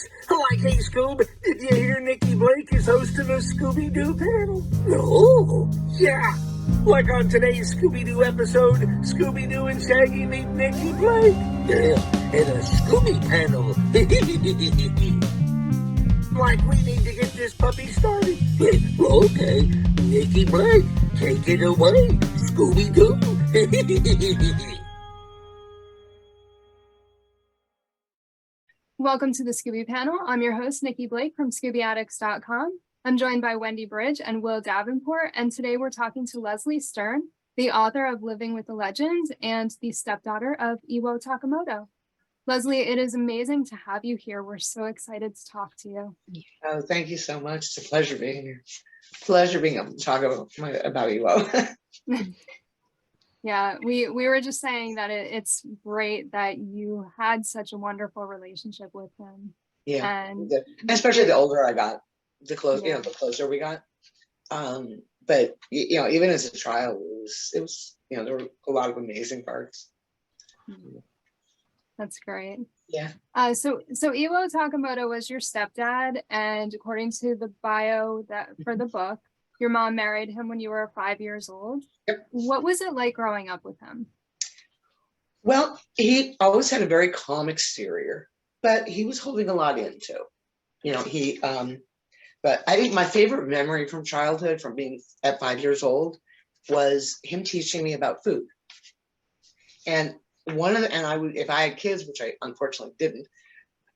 addicts. Like, hey, Scoob, did you hear Nikki Blake is hosting a Scooby-Doo panel? No. Yeah. Like on today's Scooby-Doo episode, Scooby-Doo and Shaggy meet Nikki Blake. Yeah, in a Scooby Panel. Like, we need to get this puppy started. Okay, Nikki Blake, take it away, Scooby-Doo. Welcome to the Scooby Panel. I'm your host, Nikki Blake from ScoobyAddicts.com. I'm joined by Wendy Bridge and Will Davenport, and today we're talking to Leslie Stern, the author of Living with the Legends and the stepdaughter of Iwao Takamoto. Leslie, it is amazing to have you here. We're so excited to talk to you. Oh, thank you so much. It's a pleasure being here. Pleasure being able to talk about Iwao. Yeah, we were just saying that it's great that you had such a wonderful relationship with him. Yeah, and especially the older I got, the the closer we got. But even as a child, it was there were a lot of amazing parts. That's great. Yeah. So Iwao Takamoto was your stepdad, and according to the bio for the book, your mom married him when you were 5 years old. Yep. What was it like growing up with him? Well, he always had a very calm exterior, but he was holding a lot in too. But I think my favorite memory from childhood, from being at 5 years old, was him teaching me about food. And if I had kids, which I unfortunately didn't,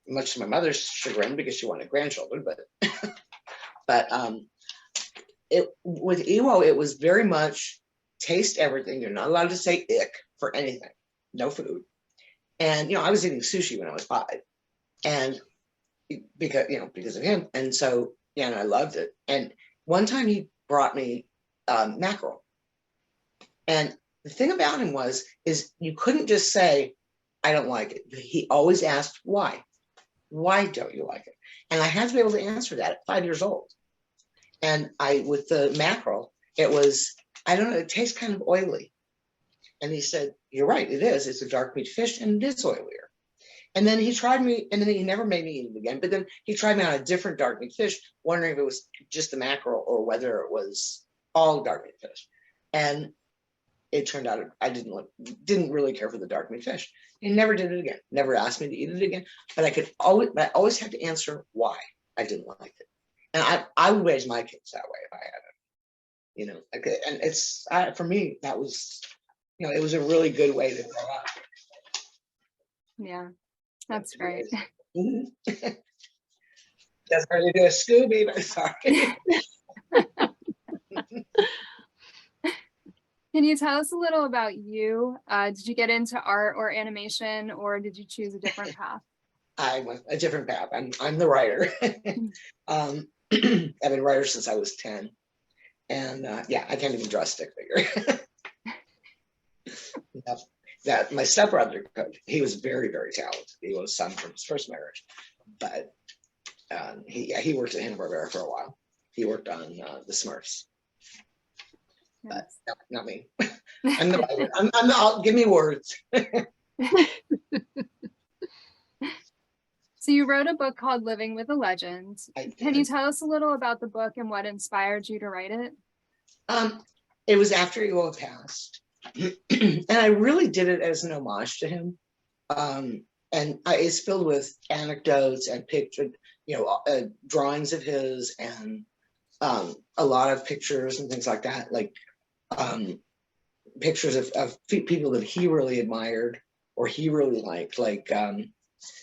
much to my mother's chagrin because she wanted grandchildren, but with Iwao, it was very much taste everything. You're not allowed to say ick for anything, no food. And I was eating sushi when I was 5, and because of him. And so and I loved it. And one time he brought me mackerel, and the thing about him is you couldn't just say, I don't like it. He always asked, why? Why don't you like it? And I had to be able to answer that at 5 years old. And with the mackerel, it was, I don't know, it tastes kind of oily. And he said, you're right, it is. It's a dark meat fish and it is oilier. And then he tried me, and then he never made me eat it again. But then he tried me on a different dark meat fish, wondering if it was just the mackerel or whether it was all dark meat fish. And it turned out I didn't really care for the dark meat fish. He never did it again. Never asked me to eat it again. But I always had to answer why I didn't like it. And I would raise my kids that way if I had it. And it's for me, that was it was a really good way to grow up. Yeah, that's great. That's hard to do a Scooby, but sorry. Can you tell us a little about you? Did you get into art or animation, or did you choose a different path? I went a different path. I'm the writer. I've been a writer since I was 10, and I can't even draw a stick figure. That my stepbrother could. He was very, very talented. He was a son from his first marriage, but he worked at Hanna-Barbera for a while. He worked on the Smurfs. But no, not me. I'm the writer. I'll give me words. So you wrote a book called Living with the Legends. Can you tell us a little about the book and what inspired you to write it? It was after Iwao passed, and I really did it as an homage to him. And it's filled with anecdotes and pictures, drawings of his, and a lot of pictures and things like that, like pictures of people that he really admired or he really liked, like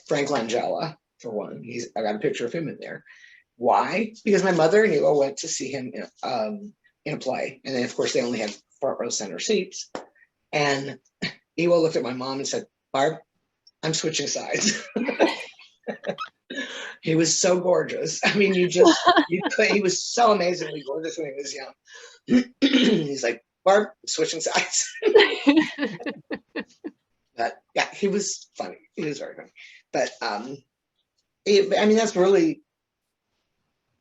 Frank Langella, for one. I got a picture of him in there. Why? Because my mother and Iwao went to see him in a play, and then of course they only had front row center seats. And Iwao looked at my mom and said, "Barb, I'm switching sides." He was so gorgeous. I mean, he was so amazingly gorgeous when he was young. He's like, "Barb, I'm switching sides." But yeah, he was funny. He was very funny. But that's really,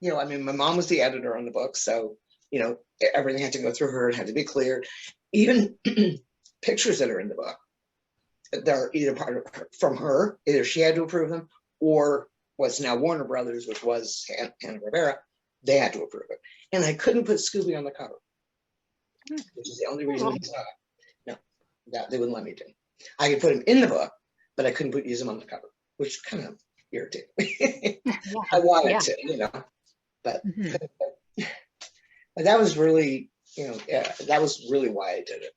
my mom was the editor on the book, so everything had to go through her. It had to be cleared. Even pictures that are in the book, they're either from her, either she had to approve them, or what's now Warner Brothers, which was Hanna-Barbera, they had to approve it. And I couldn't put Scooby on the cover, which is the only reason he's not. No, that they wouldn't let me do. I could put him in the book, but I couldn't use him on the cover, which kind of irritated me. I wanted to, you know, but, but that was really, you know, that was really why I did it.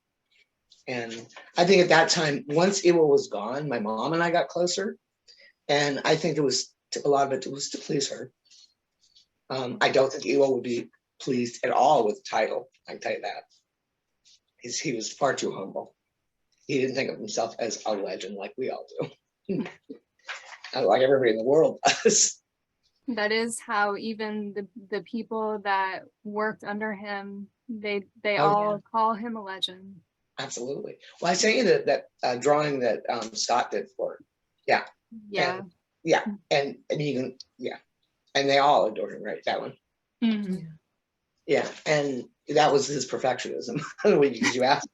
And I think at that time, once Iwao was gone, my mom and I got closer. And I think it was, a lot of it was to please her. I don't think Iwao would be pleased at all with the title. I can tell you that. He was far too humble. He didn't think of himself as a legend like we all do. Like everybody in the world does. That is how even the people that worked under him, they all call him a legend. Absolutely. Well, I sent you that drawing that Scott did for it. Yeah. Yeah. And you can, and they all adore him, right? That one. Yeah, and that was his perfectionism. Because you asked.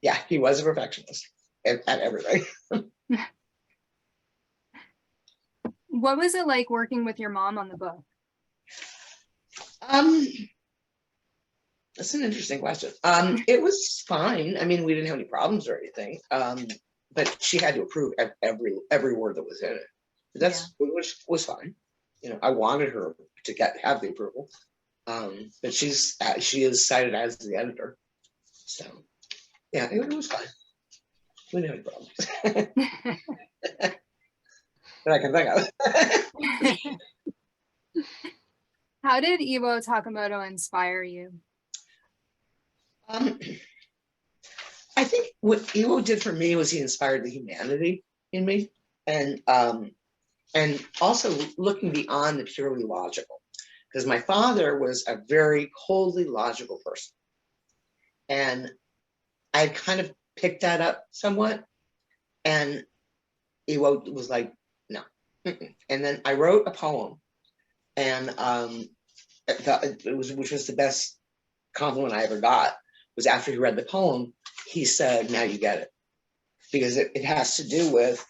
Yeah, he was a perfectionist at everything. What was it like working with your mom on the book? That's an interesting question. It was fine. I mean, we didn't have any problems or anything. But she had to approve every word that was in it. Which was fine. You know, I wanted her to have the approval. But she is cited as the editor. So yeah, it was fine. We didn't have any problems. That I can think of. How did Iwao Takamoto inspire you? I think what Iwao did for me was he inspired the humanity in me, and also looking beyond the purely logical, because my father was a very coldly logical person, and I kind of picked that up somewhat, and Iwao was like, no. And then I wrote a poem, and which was the best compliment I ever got, was after he read the poem, he said, now you get it. Because it has to do with,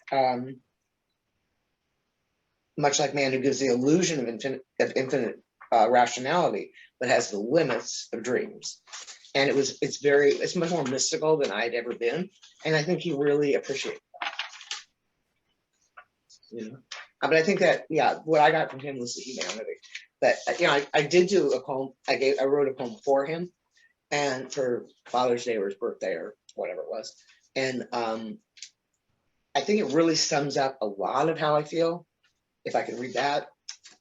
much like man who gives the illusion of infinite rationality, but has the limits of dreams. And it's much more mystical than I'd ever been. And I think he really appreciated that. You know? But I think that, what I got from him was the humanity. But, I did do a poem, I wrote a poem for him, and for Father's Day or his birthday or whatever it was. And I think it really sums up a lot of how I feel. If I can read that,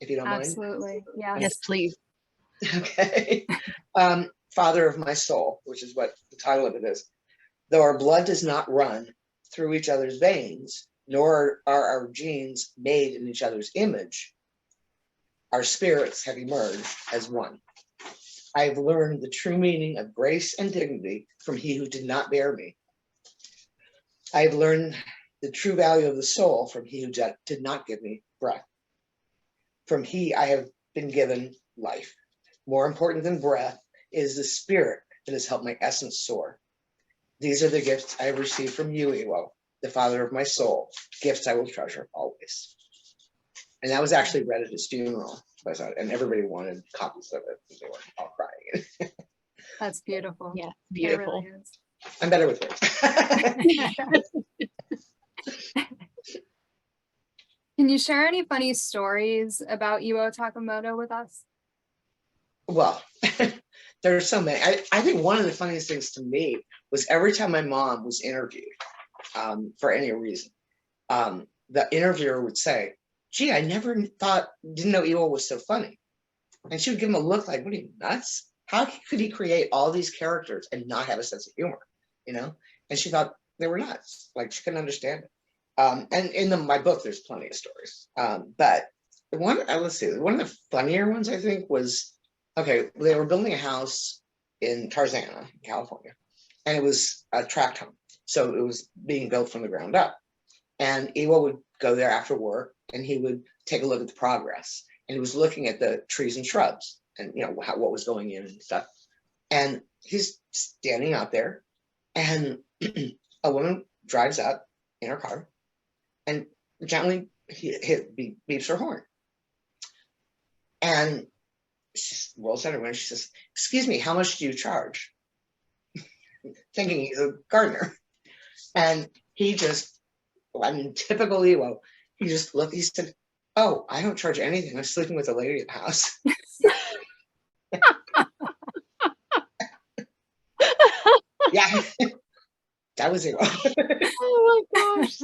if you don't mind. Absolutely, yeah. Yes, please. Okay. Father of my soul, which is what the title of it is. Though our blood does not run through each other's veins, nor are our genes made in each other's image, our spirits have emerged as one. I have learned the true meaning of grace and dignity from he who did not bear me. I have learned the true value of the soul from he who did not give me breath. From he I have been given life. More important than breath is the spirit that has helped my essence soar. These are the gifts I have received from you, Iwao, the father of my soul, gifts I will treasure always. And that was actually read at his funeral, and everybody wanted copies of it. They were all crying. That's beautiful. Yeah, beautiful. It really is. I'm better with it. Can you share any funny stories about Iwao Takamoto with us? Well, there are so many. I think one of the funniest things to me was every time my mom was interviewed for any reason, the interviewer would say, gee, I never didn't know Iwao was so funny. And she would give him a look like, what are you, nuts? How could he create all these characters and not have a sense of humor, you know? And she thought they were nuts. Like, she couldn't understand it. And in my book, there's plenty of stories. But the one, let's see, one of the funnier ones, I think, was, okay, they were building a house in Tarzana, California, and it was a tract home. So it was being built from the ground up. And Iwao would go there after work, and he would take a look at the progress. And he was looking at the trees and shrubs and, you know, what was going in and stuff. And he's standing out there, and a woman drives up in her car and gently beeps her horn. And she rolls out her window. She says, "Excuse me, how much do you charge?" Thinking he's a gardener. And he just, I mean, typical Iwao, he just looked, he said, "Oh, I don't charge anything. I'm sleeping with a lady at the house." Yeah, that was Iwao. Oh my gosh.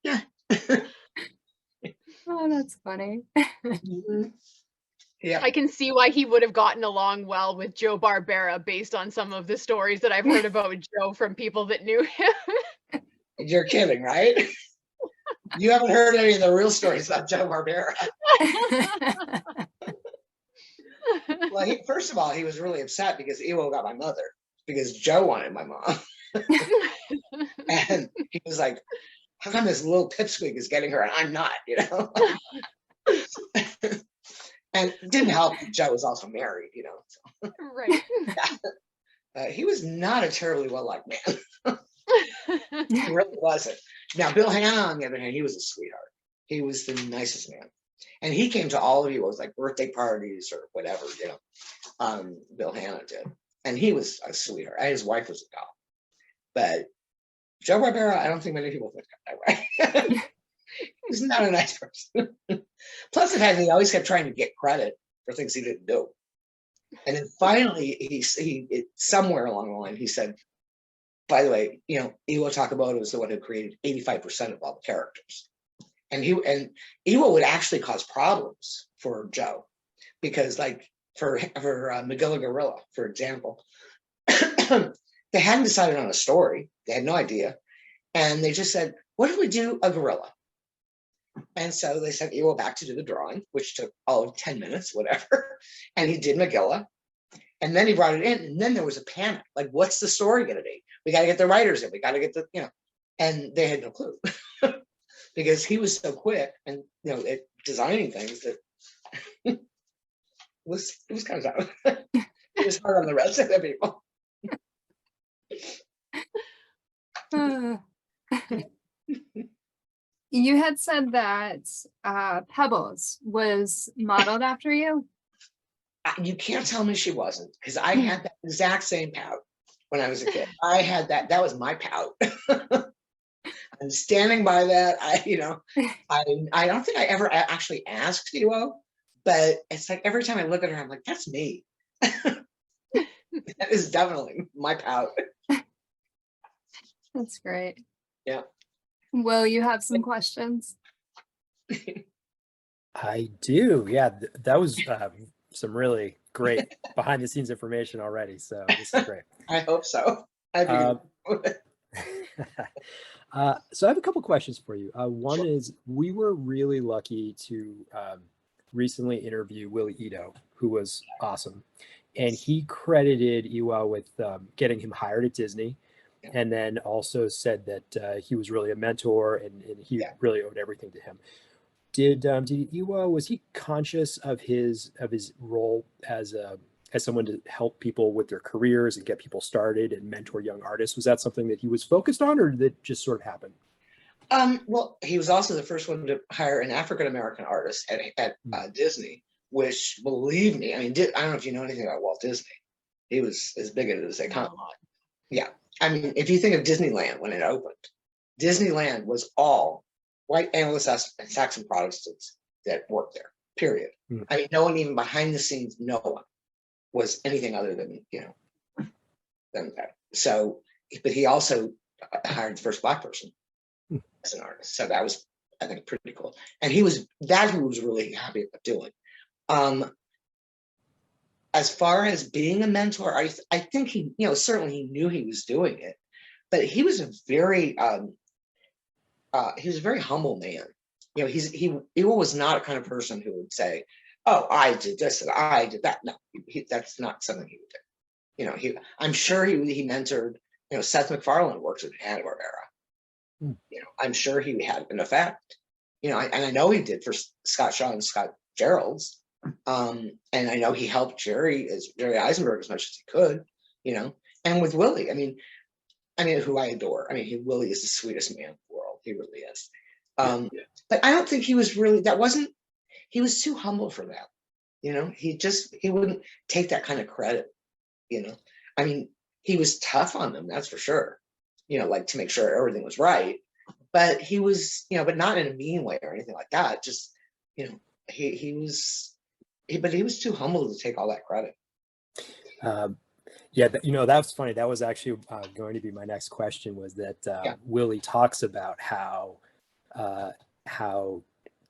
Yeah. Oh, that's funny. Yeah. I can see why he would have gotten along well with Joe Barbera based on some of the stories that I've heard about Joe from people that knew him. You're kidding, right? You haven't heard any of the real stories about Joe Barbera. Well, first of all, he was really upset because Iwao got my mother, because Joe wanted my mom. And he was like, "How come this little pipsqueak is getting her and I'm not, you know?" And it didn't help that Joe was also married, you know. So. Right. He was not a terribly well-liked man. He really wasn't. Now, Bill Hanna, on the other hand, he was a sweetheart. He was the nicest man. And he came to all of you, it was like birthday parties or whatever, you know. Bill Hanna did. And he was a sweetheart. And his wife was a doll. But Joe Barbera, I don't think many people think that way. He's not a nice person. Plus the fact that he always kept trying to get credit for things he didn't do. And then finally, he somewhere along the line, he said, "By the way, you know, Iwao Takamoto was the one who created 85% of all the characters." And Iwao would actually cause problems for Joe, because like for Magilla Gorilla, for example, they hadn't decided on a story. They had no idea. And they just said, "What if we do a gorilla?" And so they sent Iwao back to do the drawing, which took all of 10 minutes, whatever. And he did Magilla. And then he brought it in. And then there was a panic. Like, what's the story going to be? We got to get the writers in. We got to get the, you know, and they had no clue because he was so quick and, you know, at designing things that it was kind of tough. It was hard on the rest of the people. You had said that Pebbles was modeled after you. You can't tell me she wasn't, because I had that exact same pout when I was a kid. I had that. That was my pout. I'm standing by that. I don't think I ever actually asked Iwao, but it's like every time I look at her, I'm like, that's me. That is definitely my pout. That's great. Yeah. Will, you have some questions? I do. Yeah, that was some really great behind the scenes information already. So this is great. I hope so. So I have a couple questions for you. One is, we were really lucky to recently interview Willie Ito, who was awesome. And he credited Iwao with getting him hired at Disney. And then also said that he was really a mentor and he really owed everything to him. Did Iwao, was he conscious of his role as someone to help people with their careers and get people started and mentor young artists? Was that something that he was focused on, or did it just sort of happen? Well, he was also the first one to hire an African-American artist at Disney, which, believe me, I mean, I don't know if you know anything about Walt Disney. He was as big as they come on. Yeah. I mean, if you think of Disneyland when it opened, Disneyland was all white Anglo-Saxon Protestants that worked there, period. I mean, no one, even behind the scenes, no one was anything other than, you know, than that. So, but he also hired the first Black person as an artist. So that was, I think, pretty cool. And he was really happy about doing. As far as being a mentor, I think he, you know, certainly he knew he was doing it, but he was a very humble man. You know, he was not a kind of person who would say, "Oh, I did this and I did that." No, that's not something he would do. You know, I'm sure he mentored. You know, Seth MacFarlane works at Hanna-Barbera. You know, I'm sure he had an effect. You know, and I know he did for Scott Shaw and Scott Gerald's. And I know he helped Jerry Eisenberg as much as he could, you know. And with Willie, I mean, who I adore. I mean, Willie is the sweetest man in the world. He really is. But I don't think he was really, he was too humble for that. You know, he wouldn't take that kind of credit, you know. I mean, he was tough on them, that's for sure, you know, like to make sure everything was right. But he was, you know, but not in a mean way or anything like that. Just, you know, he was too humble to take all that credit. Yeah, you know, that's funny. That was actually going to be my next question, was that Willie talks about how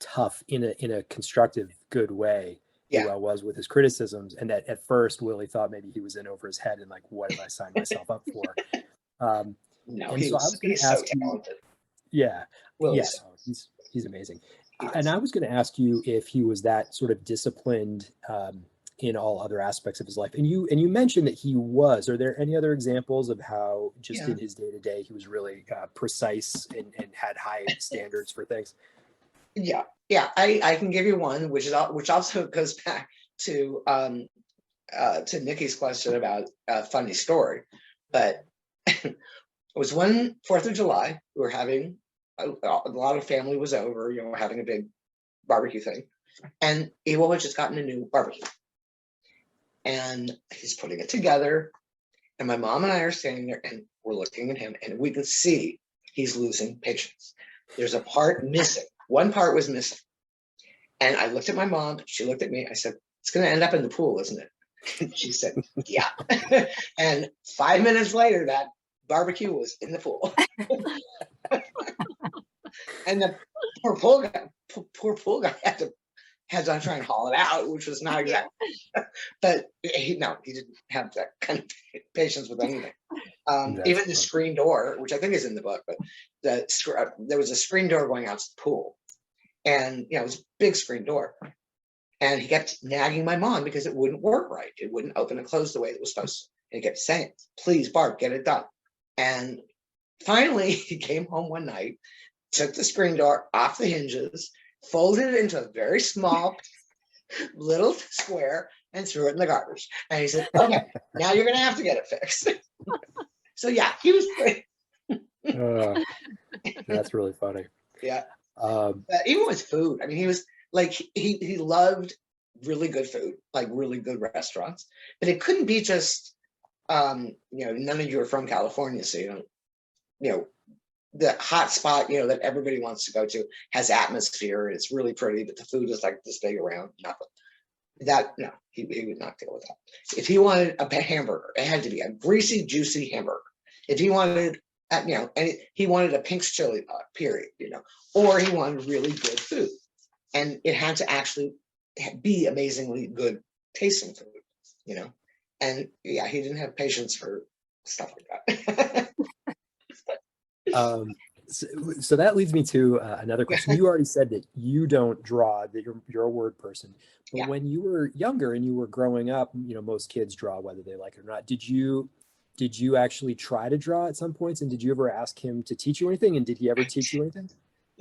tough in a constructive, good way Iwao was with his criticisms, and that at first Willie thought maybe he was in over his head and like, what did I sign myself up for? No, and so I was going to ask you, yes, he's amazing. And I was going to ask you if he was that sort of disciplined in all other aspects of his life. And you mentioned that he was. Are there any other examples of how just in his day-to-day he was really precise and had high standards for things? Yeah, I can give you one, which also goes back to Nikki's question about a funny story. But it was one 4th of July. We were having a lot of family was over, you know, we're having a big barbecue thing, and Iwao had just gotten a new barbecue, and he's putting it together, and my mom and I are standing there, and we're looking at him, and we can see he's losing patience. There's a part missing. One part was missing. And I looked at my mom, she looked at me, I said, it's going to end up in the pool, isn't it? And she said, yeah. And 5 minutes later, that barbecue was in the pool. And the poor pool guy had to try and haul it out, which was not exactly, but he didn't have that kind of patience with anything. Even the screen door, which I think is in the book, but there was a screen door going out to the pool, and you know, it was a big screen door, and he kept nagging my mom because it wouldn't work right. It wouldn't open and close the way it was supposed to. And he kept saying, please, Barb, get it done. And finally, he came home one night, took the screen door off the hinges, folded it into a very small little square, and threw it in the garbage. And he said, okay, now you're going to have to get it fixed. So yeah, he was great. That's really funny. Yeah. Even with food, I mean, he was like, he loved really good food, like really good restaurants, but it couldn't be just, you know, none of you are from California, so you know, the hot spot, you know, that everybody wants to go to has atmosphere. It's really pretty, but the food is like this big around. Nothing. No, he would not deal with that. If he wanted a hamburger, it had to be a greasy, juicy hamburger. If he wanted, you know, and he wanted a Pink's chili dog, period, you know, or he wanted really good food, and it had to actually be amazingly good tasting food, you know. And yeah, he didn't have patience for stuff like that. So that leads me to another question. You already said that you don't draw, that you're a word person, but when you were younger and you were growing up, you know, most kids draw whether they like it or not. Did you actually try to draw at some points, and did you ever ask him to teach you anything, and did he ever teach you anything?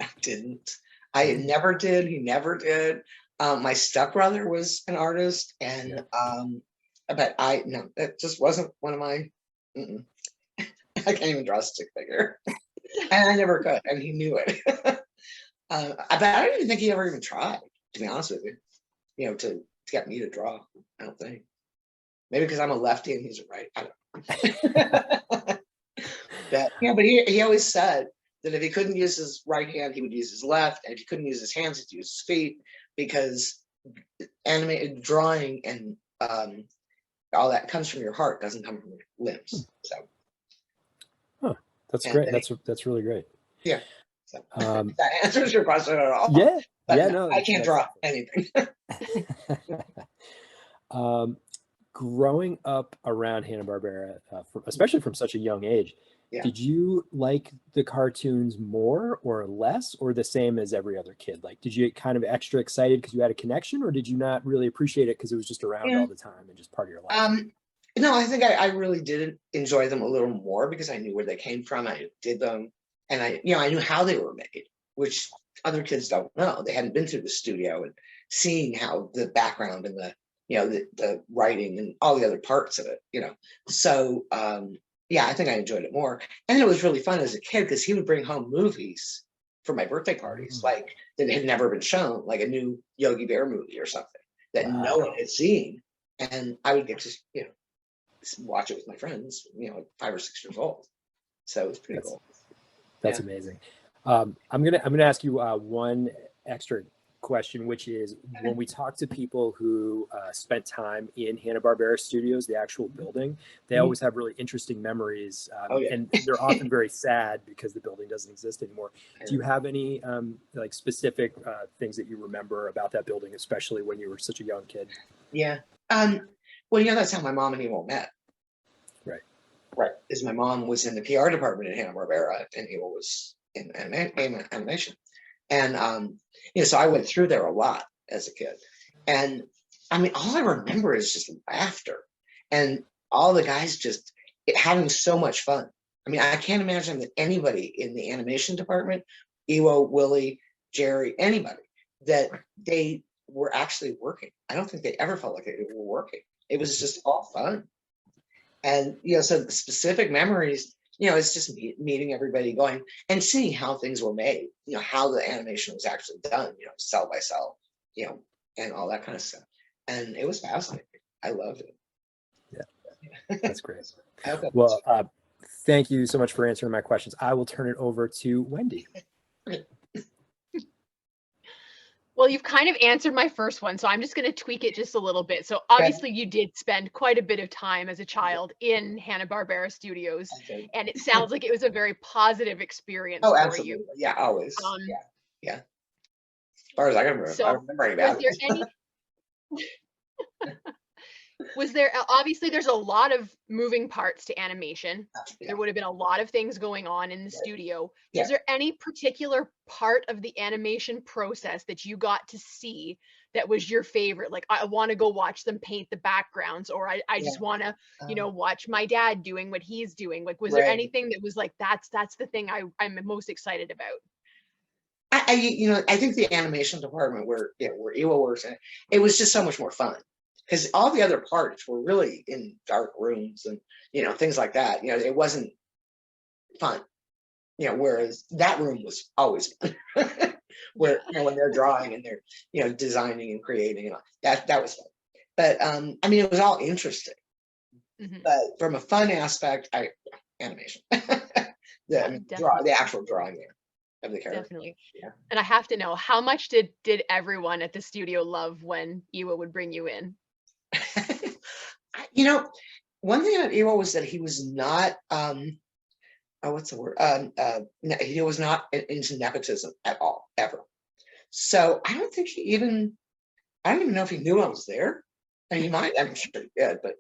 I didn't. I never did. He never did. My stepbrother was an artist, and but no, that just wasn't one of my. I can't even draw a stick figure, and I never could, and he knew it. But I don't even think he ever even tried, to be honest with you. You know, to get me to draw. I don't think. Maybe because I'm a lefty and he's a right. I don't know. But yeah, but he always said that if he couldn't use his right hand, he would use his left, and if he couldn't use his hands, he'd use his feet, because animated drawing and all that comes from your heart, doesn't come from your limbs. So. That's great. That's really great. Yeah. So, that answers your question at all. Yeah. But yeah. No, I can't draw anything. Growing up around Hanna-Barbera, especially from such a young age, did you like the cartoons more or less, or the same as every other kid? Like, did you get kind of extra excited because you had a connection, or did you not really appreciate it because it was just around all the time and just part of your life? No, I think I really did enjoy them a little more because I knew where they came from. I did them, and I knew how they were made, which other kids don't know. They hadn't been through the studio and seeing how the background and the writing and all the other parts of it, you know. So I think I enjoyed it more, and it was really fun as a kid because he would bring home movies for my birthday parties, like that had never been shown, like a new Yogi Bear movie or something that no one had seen. And I would get to, watch it with my friends, like 5 or 6 years old. So it was pretty cool. That's amazing. I'm gonna ask you one extra question, which is when we talk to people who spent time in Hanna-Barbera Studios, the actual building, they always have really interesting memories, and they're often very sad because the building doesn't exist anymore. Do you have any like specific things that you remember about that building, especially when you were such a young kid? Yeah. Well, that's how my mom and Iwao met. Right. Is my mom was in the PR department at Hanna-Barbera, and Iwao was in animation. And, so I went through there a lot as a kid. And I mean, all I remember is just laughter and all the guys just having so much fun. I mean, I can't imagine that anybody in the animation department, Iwao, Willie, Jerry, anybody, that they were actually working. I don't think they ever felt like they were working. It was just all fun. And, so the specific memories, it's just meeting everybody, going and seeing how things were made, how the animation was actually done, cell by cell, and all that kind of stuff. And it was fascinating. I loved it. Yeah, that's great. Well, thank you so much for answering my questions. I will turn it over to Wendy. Well, you've kind of answered my first one, so I'm just going to tweak it just a little bit. So obviously you did spend quite a bit of time as a child in Hanna-Barbera Studios, and it sounds like it was a very positive experience for absolutely. you. Yeah, always. Yeah. As far as I can remember, so I don't remember any bad was there obviously there's a lot of moving parts to animation. There would have been a lot of things going on in the studio. Is there any particular part of the animation process that you got to see that was your favorite? Like, I want to go watch them paint the backgrounds, or I just want to, watch my dad doing what he's doing. Like, was there anything that was like, that's the thing I'm most excited about? I think the animation department where Iwao works in, it was just so much more fun. Because all the other parts were really in dark rooms and, things like that. It wasn't fun. Whereas that room was always fun. Where, when they're drawing and they're, designing and creating and all, that was fun. But, I mean, it was all interesting. But from a fun aspect, animation. The actual drawing there of the character. Definitely. Yeah. And I have to know, how much did everyone at the studio love when Iwao would bring you in? One thing about Iwao was that he was not what's the word? He was not into nepotism at all, ever. So I don't even know if he knew I was there. I mean, he might, I'm sure he did, but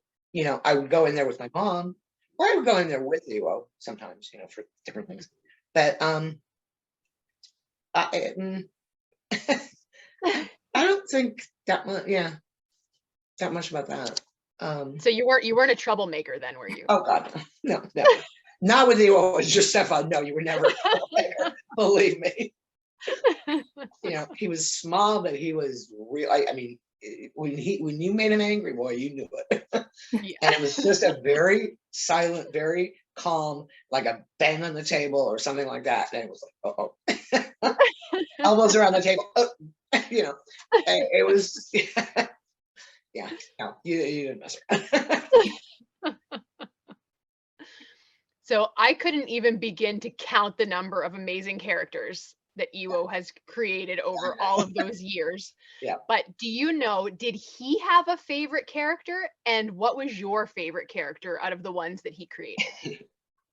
I would go in there with my mom, or I would go in there with Iwao sometimes, for different things. But I don't think that much, that much about that. So you weren't a troublemaker then, were you? Oh God, no. Not with Iwao. It was just Stefan. No, you were never a troublemaker. Believe me. He was small, but he was real. I mean, when you made him angry, boy, you knew it. And it was just a very silent, very calm, like a bang on the table or something like that. And it was like, oh, elbows around the table. And it was. Yeah, no, you didn't mess around. So I couldn't even begin to count the number of amazing characters that Iwao has created over all of those years. Yeah. But do you know, did he have a favorite character? And what was your favorite character out of the ones that he created?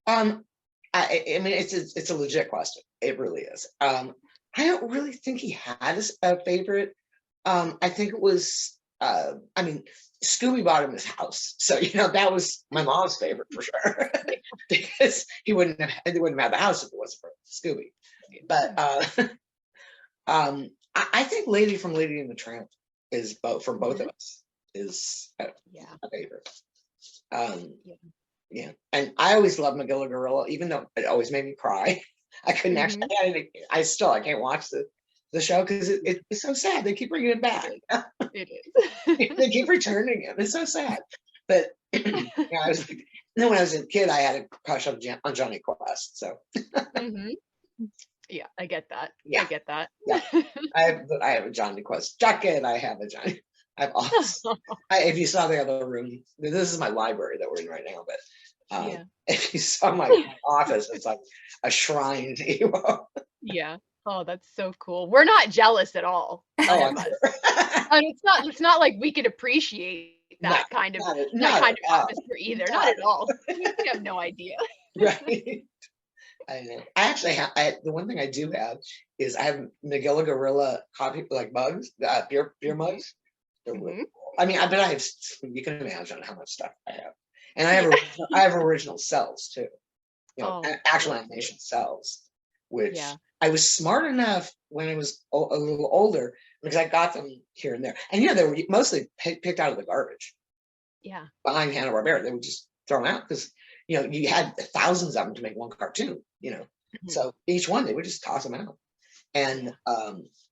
I mean, it's a legit question. It really is. I don't really think he had a favorite. I think it was. I mean, Scooby bought him his house, so that was my mom's favorite for sure, because they wouldn't have had the house if it wasn't for Scooby. But I think Lady from Lady and the Tramp is from both of us is a favorite. Yeah, and I always loved Magilla Gorilla, even though it always made me cry. I couldn't actually. I can't watch the show because it's so sad. They keep bringing it back. It is. They keep returning him. It's so sad. But then when I was a kid, I had a crush on Johnny Quest. So Yeah, I get that. Yeah. I get that. Yeah. I have a Johnny Quest jacket. I have all if you saw the other room, this is my library that we're in right now, but Yeah. if you saw my office, it's like a shrine to Iwao. Yeah. Oh, that's so cool. We're not jealous at all. Oh, None I'm of us. sure. And it's not like we could appreciate that No, kind of not at all. atmosphere either. Not at all. We have no idea. Right. I know. I actually have. The one thing I do have is I have Magilla Gorilla coffee like mugs, beer mugs. They're really Mhm. cool. I mean, I bet I have. You can imagine how much stuff I have, and I have original cells too. You know, Oh, actual that's animation cells, which Yeah. I was smart enough when I was a little older because I got them here and there, and they were mostly picked out of the garbage Yeah. behind Hanna-Barbera. They would just throw them out because you had thousands of them to make one cartoon. Mhm. So each one they would just toss them out, and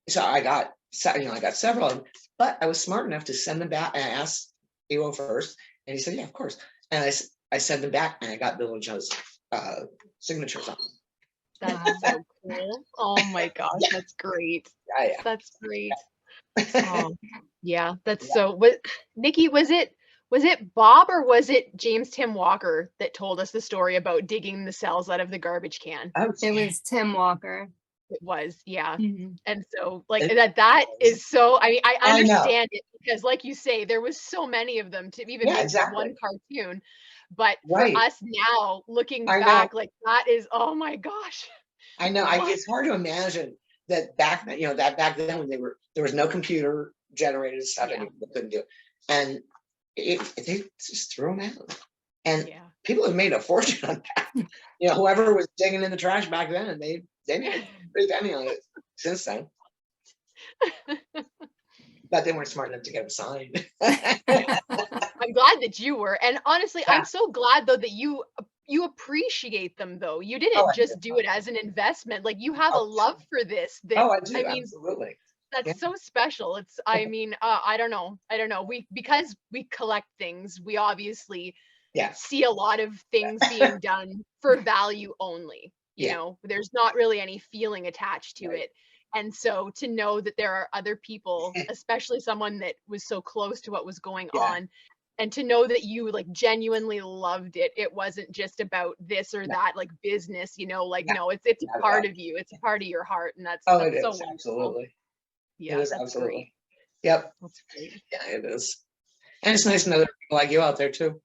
so I got several of them, but I was smart enough to send them back. And I asked Iwao first, and he said, "Yeah, of course." And I sent them back, and I got Bill and Joe's signatures on them. That's so cool. Oh my gosh, Yeah, that's great. yeah, That's great. yeah. Oh, yeah, that's Yeah. so Nikki, was it Bob or was it James Tim Walker that told us the story about digging the cells out of the garbage can? It was Tim Walker. It was, yeah. Mhm. And so like It that was. is so, I mean, I I know. understand it because like you say, there was so many of them to even Yeah, make exactly. one cartoon. But for Right. us now looking I know. back, like that is, oh my gosh. I know. What? It's hard to imagine that back then, that back then when there was no computer generated stuff and Yeah. you couldn't do it. And they just threw them out. And Yeah. people have made a fortune on that. Whoever was digging in the trash back then, and they made a pretty penny on it since then. But they weren't smart enough to get them signed. I'm glad that you were. And honestly, Yeah. I'm so glad though that you appreciate them though. You Oh, didn't I just do. do it as an investment. Like you have a Oh, love for this that oh, I do. I mean, Absolutely. that's Yeah. so special. It's I mean, I don't know. Because we collect things, we obviously Yeah. see a lot of things being done for value only. Yeah. There's not really any feeling attached to Right. it. And so to know that there are other people, especially someone that was so close to what was going Yeah. on, and to know that you like genuinely loved it. It wasn't just about this or No. that like business, like No, no, it's not a at part all. of you. It's a part of your heart. And that's Oh, it so is. wonderful. Absolutely. It Yeah, is. that's Absolutely. great. Yep. That's great. Yeah, it is. And it's nice to know there are people like you out there too.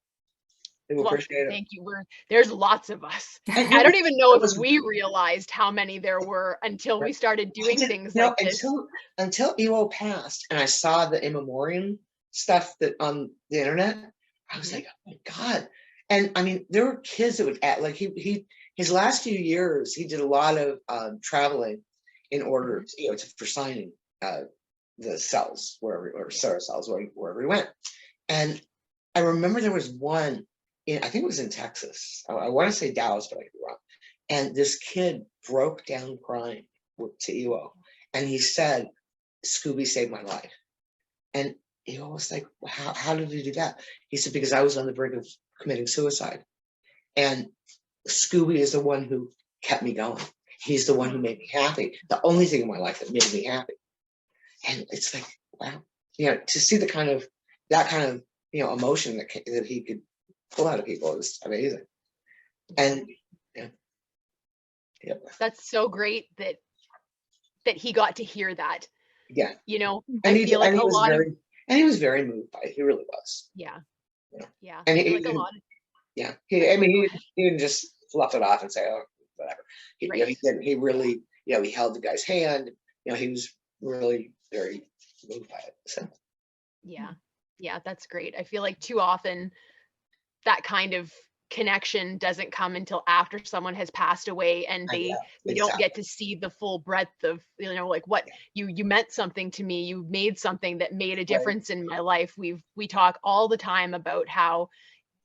Who Well, appreciate it. thank you. There's lots of us. And I don't even know it if was we realized how many there were until we started doing things like this. until Iwao passed and I saw the in memoriam stuff that on the internet, I was Mhm. like, oh my God. And I mean, there were kids that would act like his last few years, he did a lot of traveling in order for signing the cells or solar cells wherever he went. And I remember there was one I think it was in Texas. I want to say Dallas, but I could be wrong. And this kid broke down crying to Iwao, and he said, "Scooby saved my life." And Iwao was like, "How did he do that?" He said, "Because I was on the brink of committing suicide, and Scooby is the one who kept me going. He's the one who made me happy. The only thing in my life that made me happy." And it's like, wow, to see that kind of emotion that he could pull out of people is amazing. And yeah. That's so great that he got to hear that. Yeah. I And feel like a lot of he was very moved by it. He really was. yeah. Yeah. I And feel like a lot of yeah. He didn't just fluff it off and say, "Oh, whatever." He didn't. He really, he held the guy's hand. He was really very moved by it. So yeah, that's great. I feel like too often that kind of connection doesn't come until after someone has passed away and they don't get to see the full breadth of like what you meant something to me, you made something that made a difference in my life. We talk all the time about how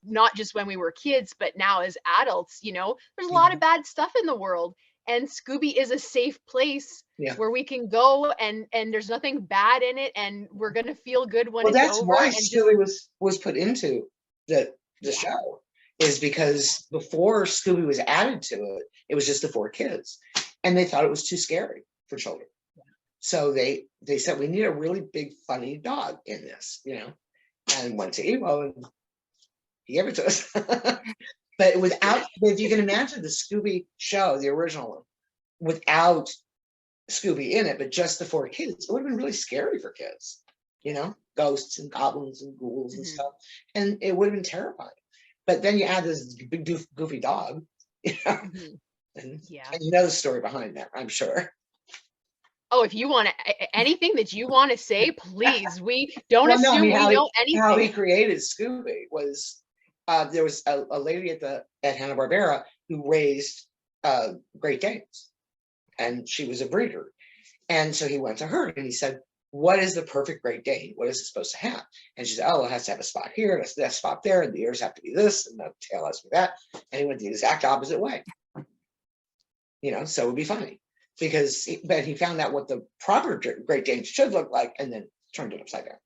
not just when we were kids but now as adults, there's a lot of bad stuff in the world, and Scooby is a safe place where we can go and there's nothing bad in it, and we're gonna feel good when it's that's over. why And Scooby was put into the show, is because before Scooby was added to it, it was just the 4 kids. and they thought it was too scary for children. So they said, we need a really big, funny dog in this, you know, and went to Iwao and he gave it to us. But without, if you can imagine the Scooby show, the original one, without Scooby in it, but just the 4 kids, it would have been really scary for kids, you know, ghosts and goblins and ghouls and stuff. And it would have been terrifying. But then you add this big goofy dog, you know, and you know the story behind that, I'm sure. Oh, if you want anything that you want to say, please. We don't assume we know anything. How he created Scooby was there was a lady at Hanna-Barbera who raised Great Danes, and she was a breeder. And so he went to her and he said, what is the perfect Great Dane? What is it supposed to have? And she said, oh, it has to have a spot here, that spot there, and the ears have to be this, and the tail has to be that. And he went the exact opposite way. You know, so it would be funny. Because but he found out what the proper Great Dane should look like and then turned it upside down.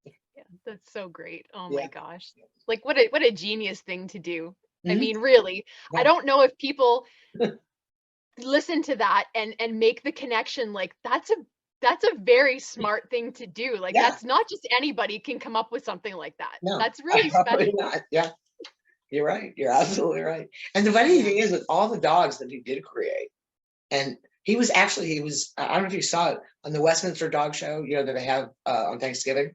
Yeah, that's so great. Oh my gosh. Like what a genius thing to do. I mean, really, I don't know if people listen to that and make the connection. Like that's a very smart thing to do. Like that's not just anybody can come up with something like that. No, that's really special. Not. Yeah, you're right. You're absolutely right. And the funny thing is, with all the dogs that he did create, and he was, I don't know if you saw it on the Westminster Dog Show, you know, that they have on Thanksgiving.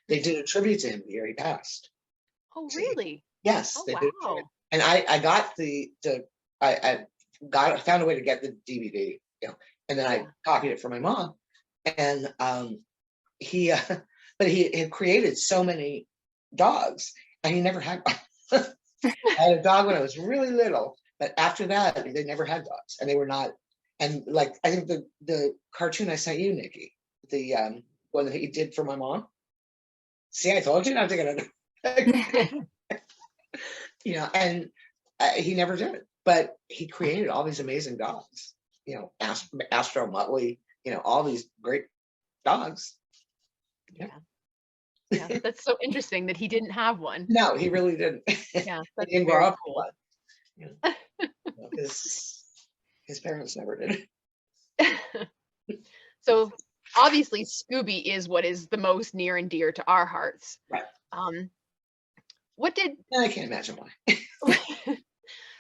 They did a tribute to him the year he passed. Oh, really? Yes. Oh, they wow. did. And I got I found a way to get the DVD, you know, and then I copied it for my mom. And but he had created so many dogs, and he never had one. I had a dog when I was really little, but after that, they never had dogs, and they were not. And like, I think the cartoon I sent you, Nikki, the one that he did for my mom. See, I told you not to get it. You know, and he never did it, but he created all these amazing dogs. You know, Astro Muttley. You know, all these great dogs. Yeah, that's so interesting that he didn't have one. No, he really didn't. Yeah, that's he didn't grow up cool. with one. You know, his parents never did. So obviously Scooby is what is the most near and dear to our hearts. Right. I can't imagine why.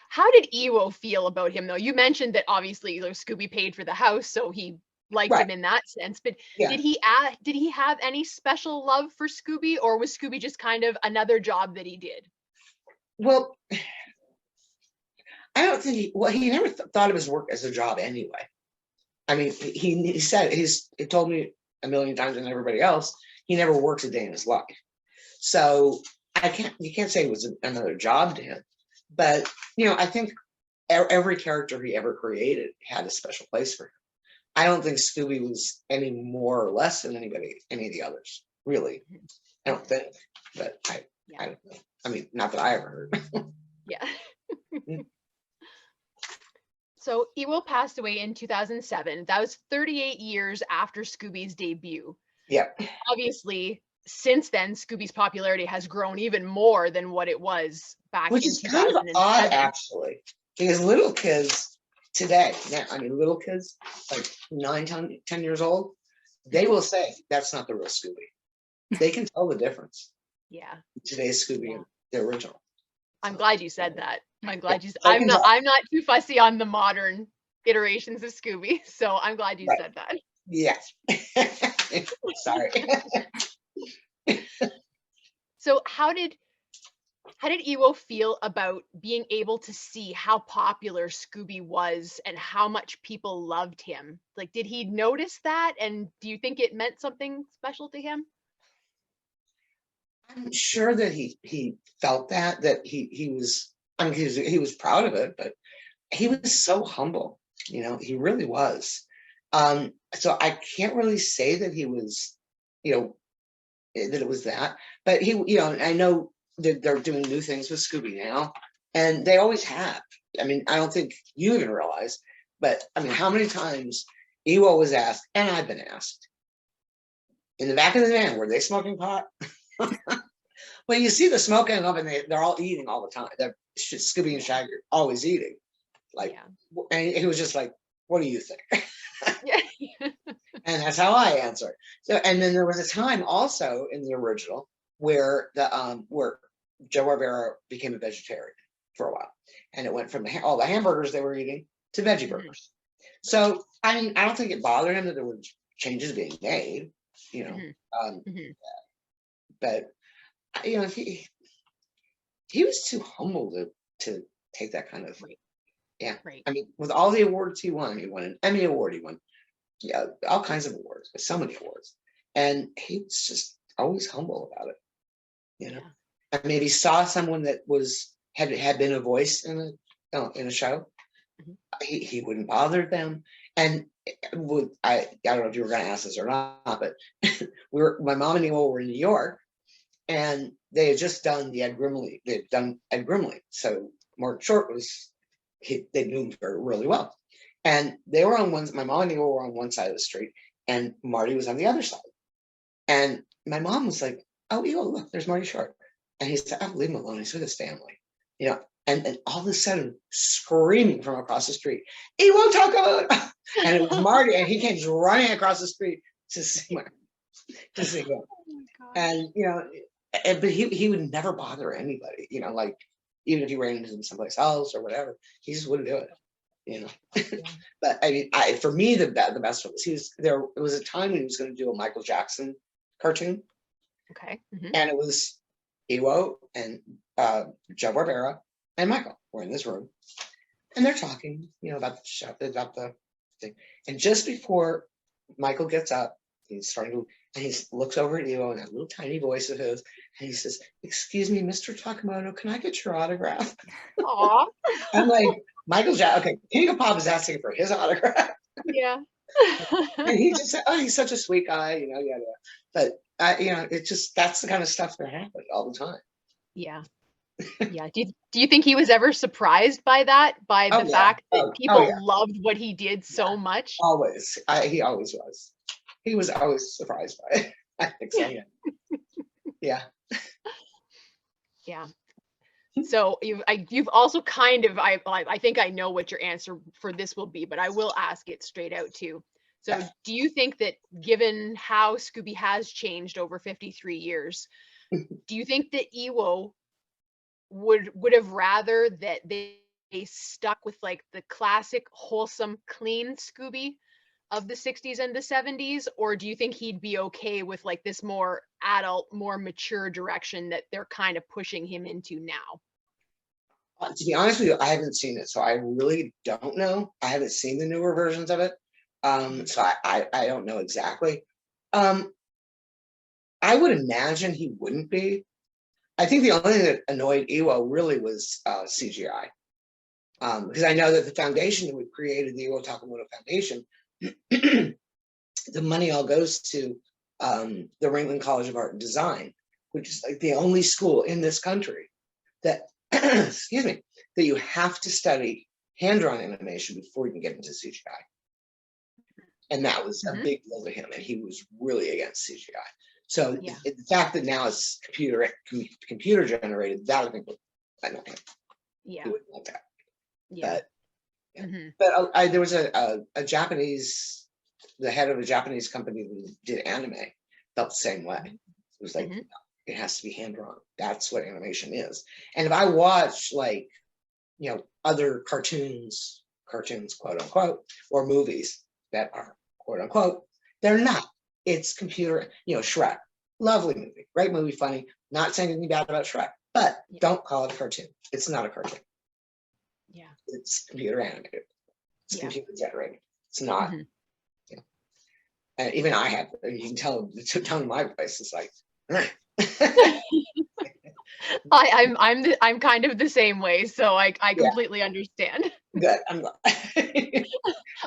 How did Iwao feel about him though? You mentioned that obviously Scooby paid for the house, so he liked him in that sense. But did he have any special love for Scooby, or was Scooby just kind of another job that he did? Well, I don't think he never thought of his work as a job anyway. I mean, he said, he told me a million times and everybody else, he never works a day in his life. So you can't say it was another job to him. But, you know, I think every character he ever created had a special place for him. I don't think Scooby was any more or less than any of the others, really. I don't think, but I don't know. I mean, not that I ever heard. Yeah. So Iwao passed away in 2007. That was 38 years after Scooby's debut. Yeah. Obviously, since then, Scooby's popularity has grown even more than what it was back in 2007. Which is kind of odd, actually, because little kids today, little kids, like 9, 10 years old, they will say, that's not the real Scooby. They can tell the difference. Yeah. Today's Scooby and the original. I'm glad you said that. I'm glad you. I'm not too fussy on the modern iterations of Scooby, so I'm glad you said that. Yes. Sorry. So how did Iwao feel about being able to see how popular Scooby was and how much people loved him? Like, did he notice that, and do you think it meant something special to him? I'm sure that he felt that he was. I mean, he was proud of it, but he was so humble. You know, he really was. So I can't really say that he was, you know, that it was that. But he, you know, I know that they're doing new things with Scooby now, and they always have. I mean, I don't think you even realize, but I mean, how many times Iwao was asked, and I've been asked, in the back of the van, were they smoking pot? Well, you see the smoking up, and they're all eating all the time. Scooby and Shaggy are always eating. Like, and he was just like, what do you think? Yeah. And that's how I answer. So, and then there was a time also in the original where where Joe Barbera became a vegetarian for a while, and it went from all the hamburgers they were eating to veggie burgers. So I mean, I don't think it bothered him that there were changes being made, you know. But you know, he was too humble to take that kind of. Yeah, I mean, with all the awards he won an Emmy Award, he won, yeah, all kinds of awards, so many awards, and he was just always humble about it, you know. And maybe saw someone that had been a voice in a show, he wouldn't bother them. And I don't know if you were going to ask this or not, but my mom and Iwao were in New York, and they had just done Ed Grimley, so Mark Short was. They knew him really well, and they were on my mom and Iwao were on one side of the street, and Marty was on the other side. And my mom was like, "Oh, Iwao, look, there's Marty Short," and he said, "Oh, leave him alone. He's with his family," you know. And all of a sudden, screaming from across the street, "Iwao Takamoto!" And it was Marty, and he came just running across the street to see him. And you know, but he would never bother anybody, you know, like. Even if you ran into him someplace else or whatever, he just wouldn't do it, you know. But I mean, for me, the best one was there was a time when he was going to do a Michael Jackson cartoon. Okay. And it was Iwao and Joe Barbera and Michael were in this room, and they're talking, you know, about the show, about the thing. And just before Michael gets up, he's starting to. And he looks over at Iwao in that little tiny voice of his, and he says, "Excuse me, Mr. Takamoto, can I get your autograph?" Aw. I'm like, Michael Jackson, okay, King of Pop is asking for his autograph. Yeah. And he just said, "Oh, he's such a sweet guy, you know, yeah. But you know, it's just that's the kind of stuff that happened all the time. Yeah. Yeah. Do you think he was ever surprised by that? By the fact that people loved what he did so much? Always. He always was. He was always surprised by it. I think so. Yeah. Yeah. So you've also kind of I think I know what your answer for this will be, but I will ask it straight out too. So do you think that given how Scooby has changed over 53 years, do you think that Iwao would have rather that they stuck with like the classic wholesome clean Scooby of the 60s and the 70s, or do you think he'd be okay with like this more adult, more mature direction that they're kind of pushing him into now? To be honest with you, I haven't seen it, so I really don't know. I haven't seen the newer versions of it, so I don't know exactly. I would imagine he wouldn't be. I think the only thing that annoyed Iwao really was CGI, because I know that the foundation that we created, the Iwao Takamoto Foundation, the money all goes to the Ringling College of Art and Design, which is like the only school in this country that, excuse me, that you have to study hand-drawn animation before you can get into CGI. And that was a big deal to him, and he was really against CGI. So the fact that now it's computer generated, that I think would annoy him. Yeah, he wouldn't like that. Yeah. But there was a Japanese, the head of a Japanese company that did anime, felt the same way. It was like, it has to be hand drawn. That's what animation is. And if I watch like, you know, other cartoons, quote unquote, or movies that are quote unquote, they're not. It's computer, you know, Shrek, lovely movie, great movie, funny. Not saying anything bad about Shrek, but don't call it a cartoon. It's not a cartoon. Yeah, it's computer animated. It's computer generated. It's not. You know. And even I have. You can tell the tone of my voice is like. I'm kind of the same way, so I completely understand. Good. I'm glad.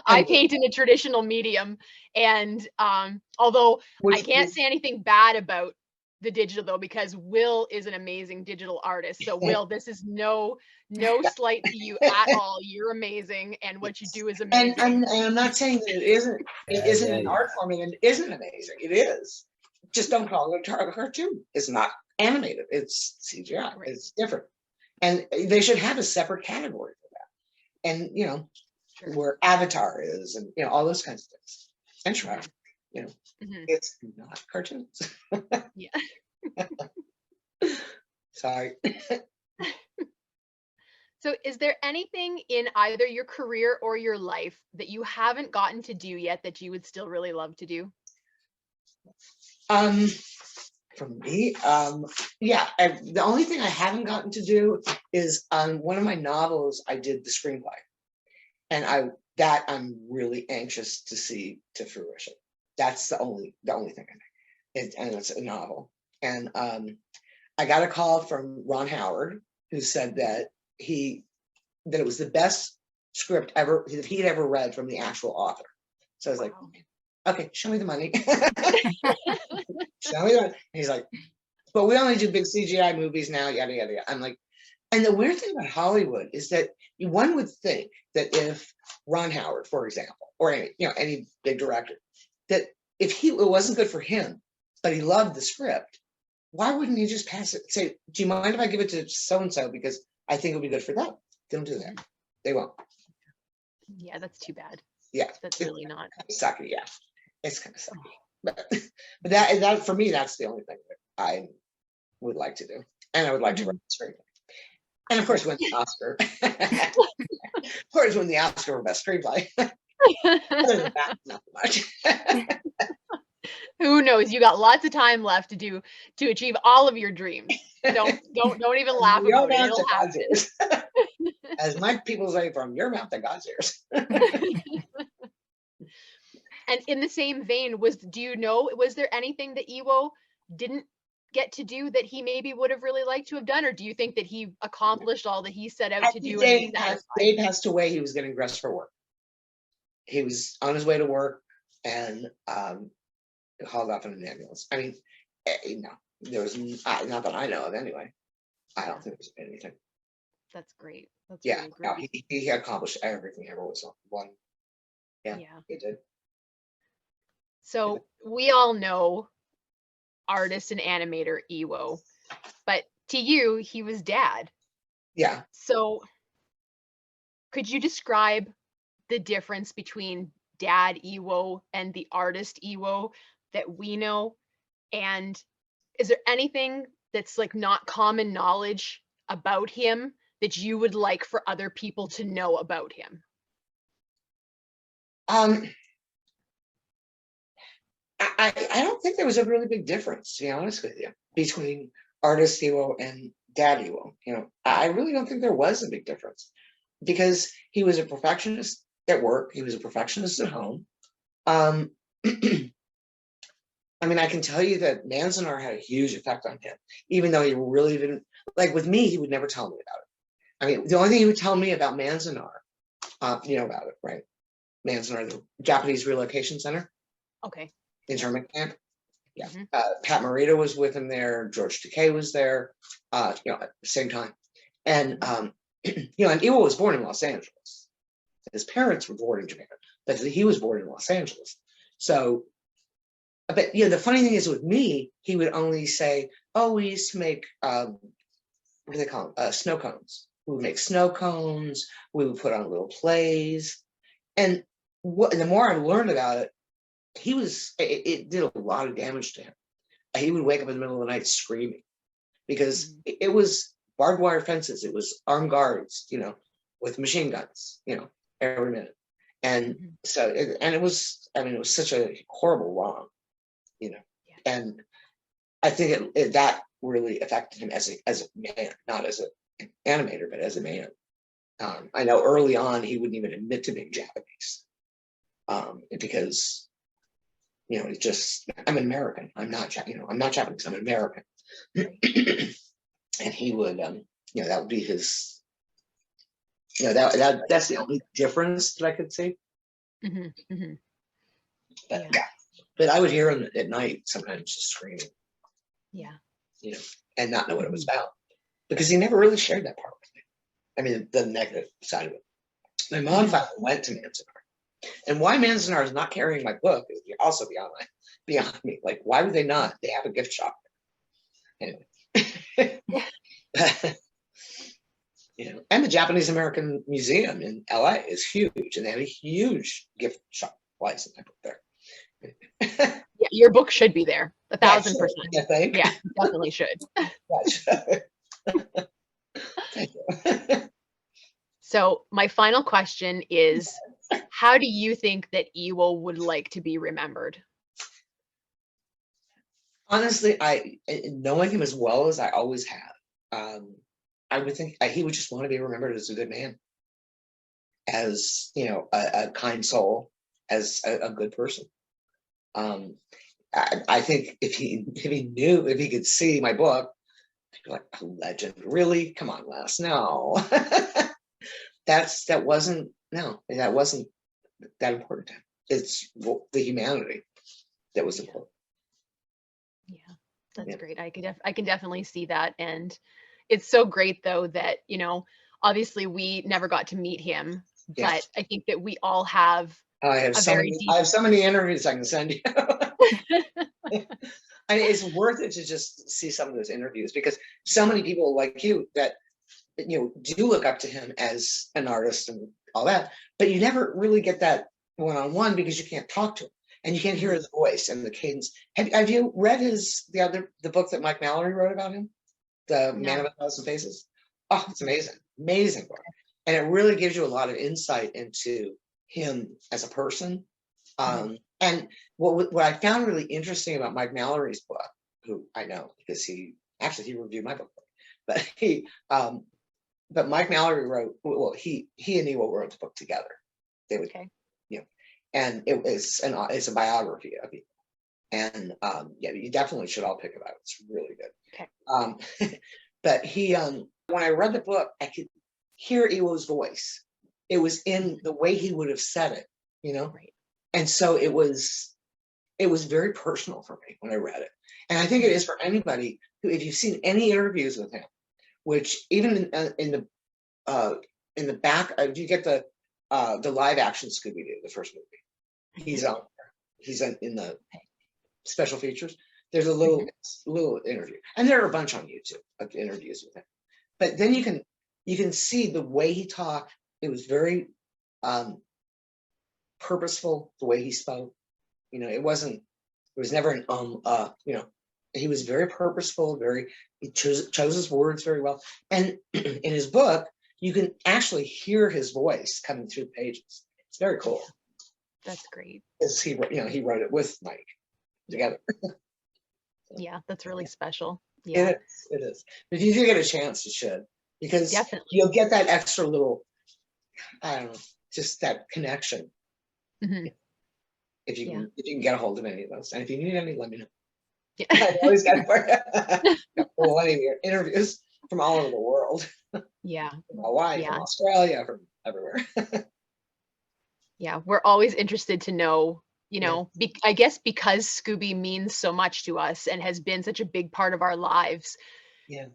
I paint in a traditional medium, and although I can't say anything bad about the digital though, because Will is an amazing digital artist. So Will, this is no slight to you at all. You're amazing, and what you do is amazing. And I'm not saying that it isn't. It isn't an art form, and it isn't amazing. It is. Just don't call it a cartoon. It's not animated. It's CGI. Right. It's different, and they should have a separate category for that. And you know, where Avatar is, and all those kinds of things. And Shrek, it's not cartoons. Yeah. Sorry. So is there anything in either your career or your life that you haven't gotten to do yet that you would still really love to do? For me, yeah, the only thing I haven't gotten to do is on one of my novels, I did the screenplay, and I'm really anxious to see to fruition. That's the only thing I make, and it's a novel. And I got a call from Ron Howard, who said that it was the best script ever that he had ever read from the actual author. So I was like, okay, show me the money. Show me the money. And he's like, but we only do big CGI movies now, yada, yada, yada. I'm like, and the weird thing about Hollywood is that one would think that if Ron Howard, for example, or any big director, that if it wasn't good for him, but he loved the script, why wouldn't he just pass it? Say, do you mind if I give it to so-and-so because I think it'll be good for them? They don't do that. They won't. Yeah, that's too bad. Yeah. That's really not. Sucky, yeah. It's kind of sucky. But that for me, that's the only thing that I would like to do. And I would like to write the screenplay. And of course, win the Oscar. Of course, win the Oscar for best screenplay. Other than that, not much. Who knows? You got lots of time left to achieve all of your dreams. Don't even laugh about it. It'll happen. As my people say, from your mouth to God's ears. And in the same vein, was there anything that Iwao didn't get to do that he maybe would have really liked to have done, or do you think that he accomplished all that he set out to do? Dave passed away. He was getting dressed for work. He was on his way to work and hauled off in an ambulance. I mean, no, there was not that I know of anyway. I don't think there's anything. That's great. That's yeah, really great. No, he accomplished everything he ever was on. Yeah, he did. So we all know artist and animator Iwao, but to you, he was dad. Yeah. So could you describe the difference between dad Iwao and the artist Iwao that we know? And is there anything that's like not common knowledge about him that you would like for other people to know about him? I don't think there was a really big difference, to be honest with you, between artist Iwao and dad Iwao. I really don't think there was a big difference because he was a perfectionist at work. He was a perfectionist at home. I mean, I can tell you that Manzanar had a huge effect on him, even though he really didn't, like with me, he would never tell me about it. I mean, the only thing he would tell me about Manzanar, about it, right? Manzanar, the Japanese relocation center. Okay. Internment camp. Yeah. Pat Morita was with him there. George Takei was there, at the same time. And, and Iwao was born in Los Angeles. His parents were born in Japan, but he was born in Los Angeles. So, but, the funny thing is with me, he would only say, oh, we used to make, what do they call them? Snow cones. We would make snow cones. We would put on little plays. And the more I learned about it, it did a lot of damage to him. He would wake up in the middle of the night screaming because it was barbed wire fences. It was armed guards, with machine guns, every minute. And so, it was such a horrible wrong, and I think that really affected him as a man, not as an animator, but as a man. I know early on, he wouldn't even admit to being Japanese because, it's just, I'm an American. I'm not Japanese. I'm an American. And he would, that would be his, that's the only difference that I could see. But I would hear him at night sometimes just screaming. Yeah. And not know what it was about because he never really shared that part with me. I mean, the negative side of it. My mom finally went to Manzanar. And why Manzanar is not carrying my book is also beyond me. Like, why would they not? They have a gift shop. Anyway. You know, and the Japanese American Museum in LA is huge, and they have a huge gift shop license I put there. Yeah, your book should be there, 1,000%. I think. Yeah, definitely should. Thank you. So my final question is, how do you think that Iwao would like to be remembered? Honestly, knowing him as well as I always have, I would think he would just want to be remembered as a good man, as you know, a kind soul, as a good person. I think if he could see my book, he'd be like, a legend. Really? Come on, Les. No. that wasn't that important to him. It's the humanity that was important. Yeah, that's great. I can definitely see that. And it's so great though that, you know, obviously we never got to meet him, but I think that we all have I have so many interviews I can send you. I mean, it's worth it to just see some of those interviews, because so many people like you that, you know, do look up to him as an artist and all that, but you never really get that one-on-one because you can't talk to him and you can't hear his voice and the cadence. Have you read the book that Mike Mallory wrote about him, The Man of 1,000 Faces? Oh, it's amazing, amazing book, and it really gives you a lot of insight into him as a person. And what I found really interesting about Mike Mallory's book, who I know because he reviewed my book, but Mike Mallory wrote, well, he and Iwao wrote the book together. They would, you know, and it's a biography of Iwao. And yeah, you definitely should all pick it up. It's really good. But when I read the book, I could hear Iwao's voice. It was in the way he would have said it, you know? Right. And so it was very personal for me when I read it. And I think it is for anybody who, if you've seen any interviews with him, which even in the back, if you get the live action Scooby-Doo, the first movie, he's in the special features. There's a little interview, and there are a bunch on YouTube of interviews with him. But then you can see the way he talked. It was very purposeful, the way he spoke. You know, it was never an you know, he was very purposeful, he chose his words very well. And in his book, you can actually hear his voice coming through the pages. It's very cool. That's great. Because he wrote it with Mike together. Yeah, that's really special. Yeah, it is. If you do get a chance, you should, because you'll get that extra little, I don't know, just that connection. If you can get a hold of any of those, and if you need any, let me know. Yeah. I've always got plenty of interviews from all over the world. Yeah, from Hawaii, from Australia, from everywhere. Yeah, we're always interested to know, you know, I guess because Scooby means so much to us and has been such a big part of our lives,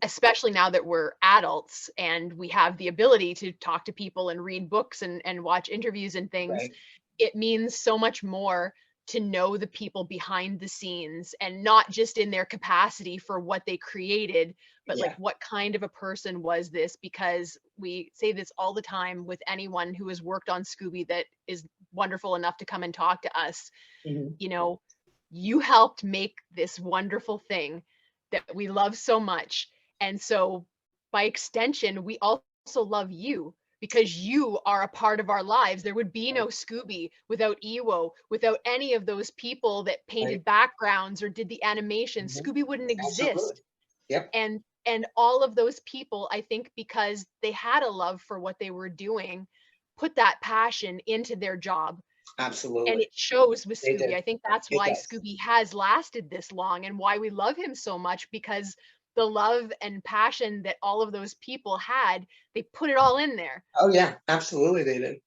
especially now that we're adults and we have the ability to talk to people and read books and watch interviews and things. It means so much more to know the people behind the scenes, and not just in their capacity for what they created, but like what kind of a person was this? Because we say this all the time with anyone who has worked on Scooby that is wonderful enough to come and talk to us. You know, you helped make this wonderful thing that we love so much. And so by extension, we also love you, because you are a part of our lives. There would be no Scooby without Iwao, without any of those people that painted backgrounds or did the animation. Scooby wouldn't exist. And all of those people, I think, because they had a love for what they were doing, put that passion into their job. Absolutely. And it shows with Scooby. I think that's why Scooby has lasted this long and why we love him so much, because the love and passion that all of those people had, they put it all in there. Oh yeah, absolutely they did.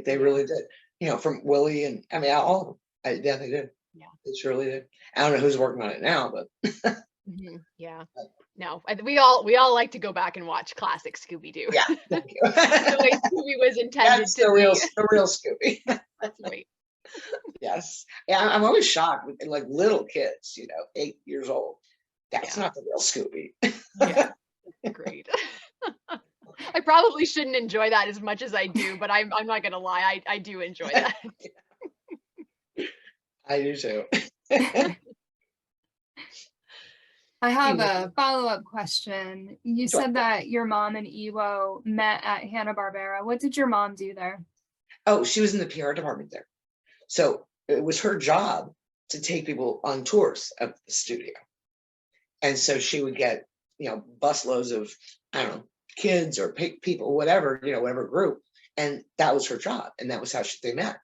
They really did. You know, from Willie and I mean all of them. Yeah, they did. Yeah, they surely did. I don't know who's working on it now, but yeah. No, we all like to go back and watch classic Scooby-Doo. Yeah, thank you. The way Scooby was intended That's the real Scooby. That's right. Yes. Yeah, I'm always shocked with like little kids, you know, 8 years old. That's not the real Scooby. Yeah, great. I probably shouldn't enjoy that as much as I do, but I'm not gonna lie, I do enjoy that. I do too. I have a follow-up question. You Sure. said that your mom and Iwao met at Hanna-Barbera. What did your mom do there? Oh, she was in the PR department there. So it was her job to take people on tours of the studio. And so she would get, busloads of, I don't know, kids or people, whatever, whatever group. And that was her job. And that was how they met,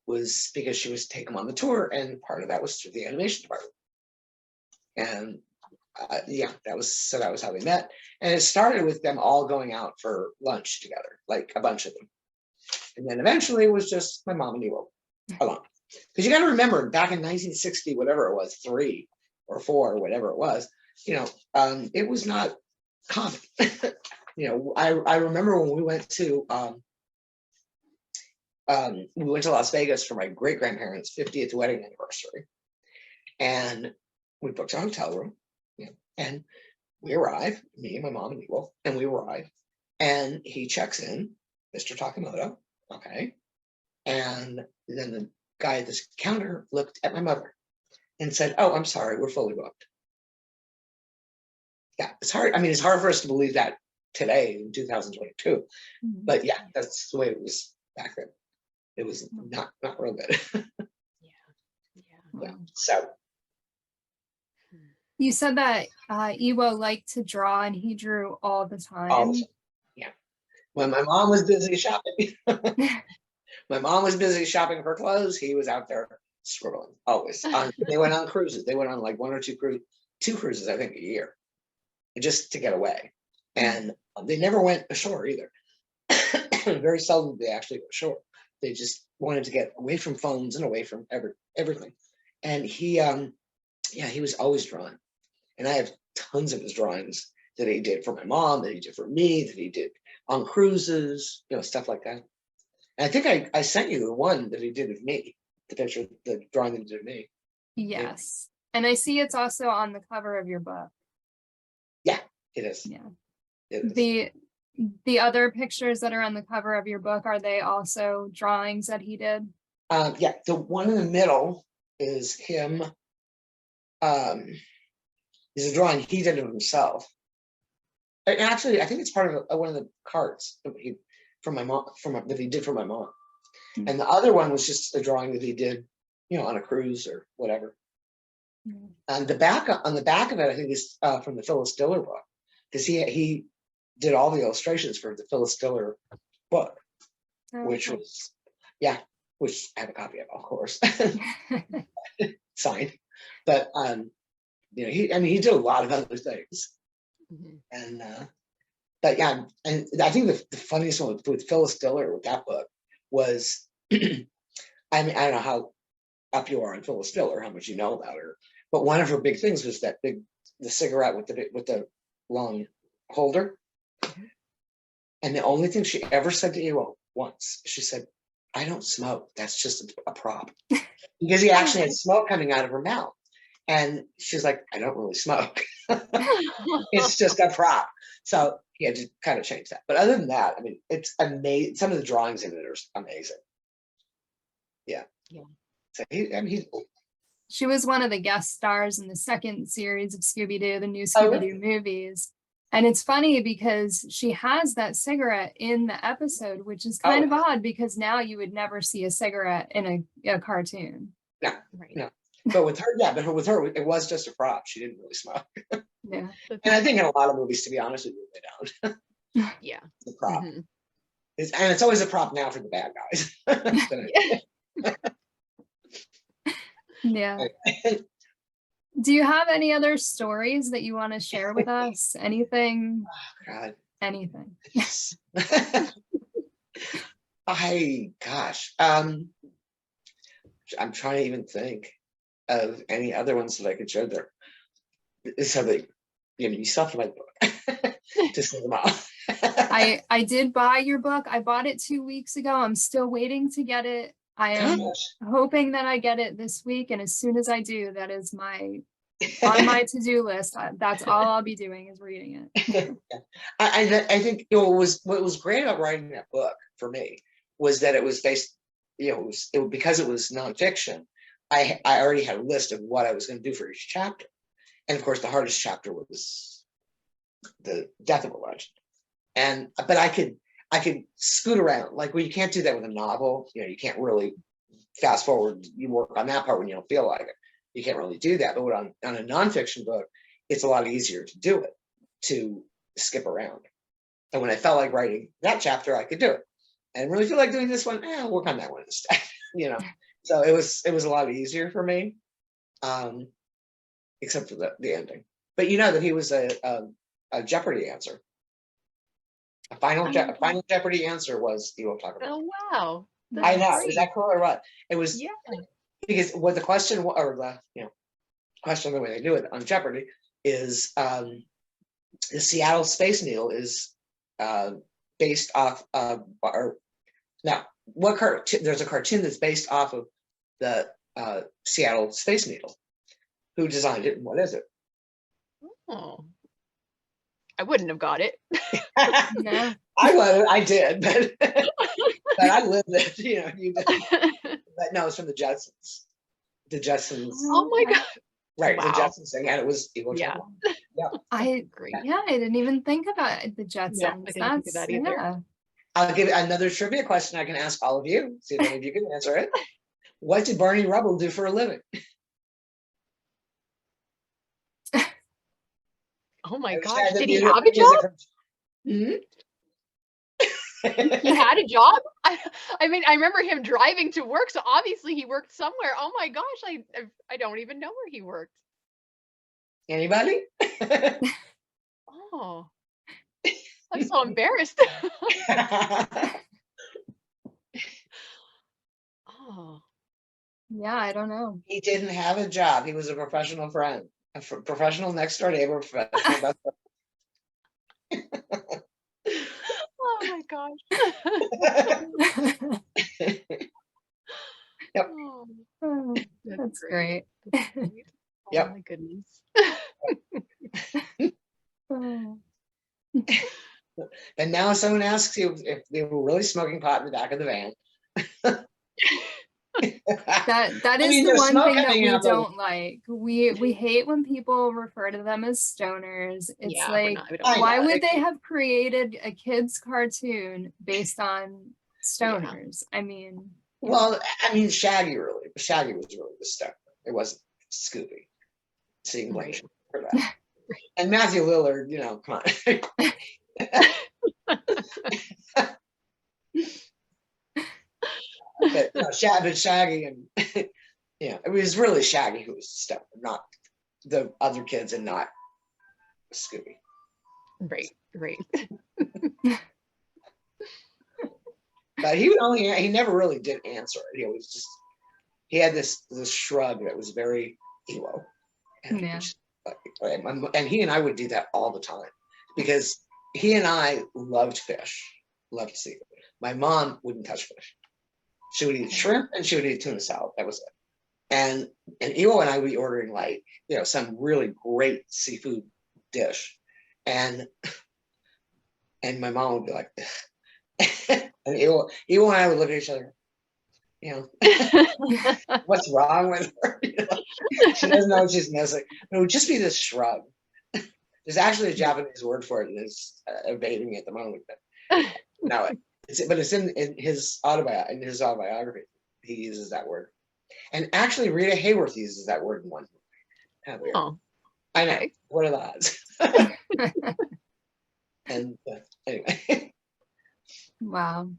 was because she was taking them on the tour. And part of that was through the animation department. And that was how they met. And it started with them all going out for lunch together, like a bunch of them. And then eventually it was just my mom and Iwao alone. Because you got to remember, back in 1960, whatever it was, 3 or 4 or whatever it was, it was not common. I remember when we went to Las Vegas for my great grandparents' 50th wedding anniversary, and we booked a hotel room, and we arrive, me and my mom and Iwao, and we arrive, and he checks in, Mr. Takamoto, okay, and then the guy at this counter looked at my mother and said, "Oh, I'm sorry, we're fully booked." Yeah, it's hard. I mean, it's hard for us to believe that today in 2022, but yeah, that's the way it was back then. It was not real good. Yeah. So you said that Iwao liked to draw and he drew all the time. Yeah. When my mom was busy shopping, for clothes, he was out there scribbling always. They went on cruises. They went on like 1 or 2 cruises, I think, a year, just to get away. And they never went ashore either. Very seldom did they actually go ashore. They just wanted to get away from phones and away from everything. And he was always drawing. And I have tons of his drawings that he did for my mom, that he did for me, that he did on cruises, stuff like that. And I think I sent you the one that he did of me, the drawing that he did of me. Yes. Yeah. And I see it's also on the cover of your book. Yeah, it is. Yeah. It is. The other pictures that are on the cover of your book, are they also drawings that he did? Yeah, the one in the middle is him. Is a drawing he did of himself. And actually, I think it's part of one of the cards that he from my mom, that he did for my mom. Mm-hmm. And the other one was just a drawing that he did, on a cruise or whatever. Mm-hmm. And on the back of it, I think is from the Phyllis Diller book, because he did all the illustrations for the Phyllis Diller book, which was, which I have a copy of course, signed. But he did a lot of other things. Mm-hmm. And but yeah, and I think the funniest one with Phyllis Diller with that book was, I mean, I don't know how up you are on Phyllis Diller, how much you know about her, but one of her big things was the cigarette with the long holder. Mm-hmm. And the only thing she ever said to you once, she said, "I don't smoke. That's just a prop," because he actually had smoke coming out of her mouth. And she's like, "I don't really smoke. It's just a prop." So he had to kind of change that. But other than that, I mean, it's amazing. Some of the drawings in it are amazing. Yeah. So she was one of the guest stars in the second series of Scooby-Doo, the new Scooby-Doo movies. And it's funny because she has that cigarette in the episode, which is kind of odd because now you would never see a cigarette in a cartoon. No, right. No. But with her, it was just a prop. She didn't really smoke. Yeah. And I think in a lot of movies, to be honest with you, they don't. Yeah. The prop. Mm-hmm. And it's always a prop now for the bad guys. Yeah. Do you have any other stories that you want to share with us? Anything? Oh, God. Anything. I'm trying to even think of any other ones that I could share there. So you still have to buy the book to see them all. I did buy your book. I bought it 2 weeks ago. I'm still waiting to get it. I am hoping that I get it this week. And as soon as I do, that is my on my to-do list. That's all I'll be doing is reading it. I think what was great about writing that book for me was that it was based, because it was nonfiction. I already had a list of what I was going to do for each chapter, and of course, the hardest chapter was the death of a legend. But I could scoot around. Like, well, you can't do that with a novel. You can't really fast forward. You work on that part when you don't feel like it. You can't really do that. But on a nonfiction book, it's a lot easier to do it, to skip around. And when I felt like writing that chapter, I could do it. I didn't really feel like doing this one. I'll work on that one instead. So it was a lot easier for me, except for the ending. But that he was a Jeopardy answer. A final Jeopardy answer was Iwao Takamoto. Oh wow! I know. Is that cool or what? It was, yeah. Because what the question, or the question, the way they do it on Jeopardy is, the Seattle Space Needle is based off of, there's a cartoon that's based off of the Seattle Space Needle. Who designed it and what is it? Oh, I wouldn't have got it. No. I did, but but I lived it. You did. But no, it's from the Jetsons. The Jetsons. Oh my god! Right, wow. The Jetsons thing, and it was Iwao Yeah. Takamoto. Yeah. I didn't even think about the Jetsons. No, I didn't think of that either. Yeah. I'll give another trivia question I can ask all of you. See if any of you can answer it. What did Barney Rubble do for a living? Oh my gosh! Did he have a job? Hmm? He had a job? I mean, I remember him driving to work, so obviously he worked somewhere. Oh my gosh, I don't even know where he worked. Anybody? Oh, I'm so embarrassed. Oh, Yeah, I don't know. He didn't have a job. He was a professional friend, professional next door neighbor, professional best friend. oh my gosh. Yep. Oh, that's great. That's great. Oh Yep. my goodness. Oh. And now someone asks you if they were really smoking pot in the back of the van. That is the one thing that we don't like. We hate when people refer to them as stoners. It's Yeah, like, why would they have created a kids cartoon based on stoners? I mean, well, Shaggy was really the stoner. It wasn't Scooby. Seeing Blake for that. And Matthew Lillard, come on. But Shaggy and it was really Shaggy who was the stoner, not the other kids, and not Scooby. Right. But he never really did answer it. He had this shrug that was very Iwao. And he and I would do that all the time because he and I loved fish, loved seafood. My mom wouldn't touch fish. She would eat shrimp and she would eat tuna salad. That was it. And Iwao and I would be ordering some really great seafood dish. And my mom would be like, and Iwao and I would look at each other, what's wrong with her? She doesn't know what she's missing. It would just be this shrug. There's actually a Japanese word for it, and it's evading me at the moment. But no, it's in his autobiography. He uses that word, and actually Rita Hayworth uses that word in one movie. Oh, I know. What are the odds? And anyway. wow.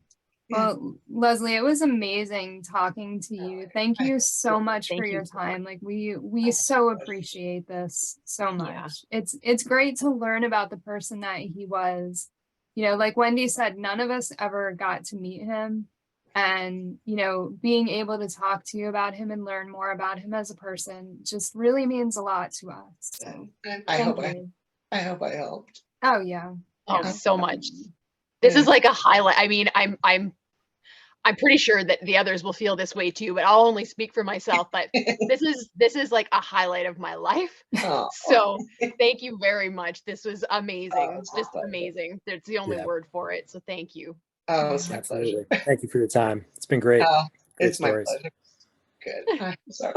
Well, Leslie, it was amazing talking to you. Thank you so much for your time. Like we so appreciate this so much. Yeah. It's great to learn about the person that he was. Like Wendy said, none of us ever got to meet him. And, being able to talk to you about him and learn more about him as a person just really means a lot to us. So I hope I helped. Oh yeah. Oh, so much. This is like a highlight. I mean, I'm pretty sure that the others will feel this way too, but I'll only speak for myself. But this is like a highlight of my life. Oh, So thank you very much. This was amazing, it's my just pleasure. amazing. That's the only Yeah. word for it. So thank you. Oh, it's my Absolutely. pleasure. Thank you for your time. It's been great. Oh, Great it's my stories. pleasure. Good. So,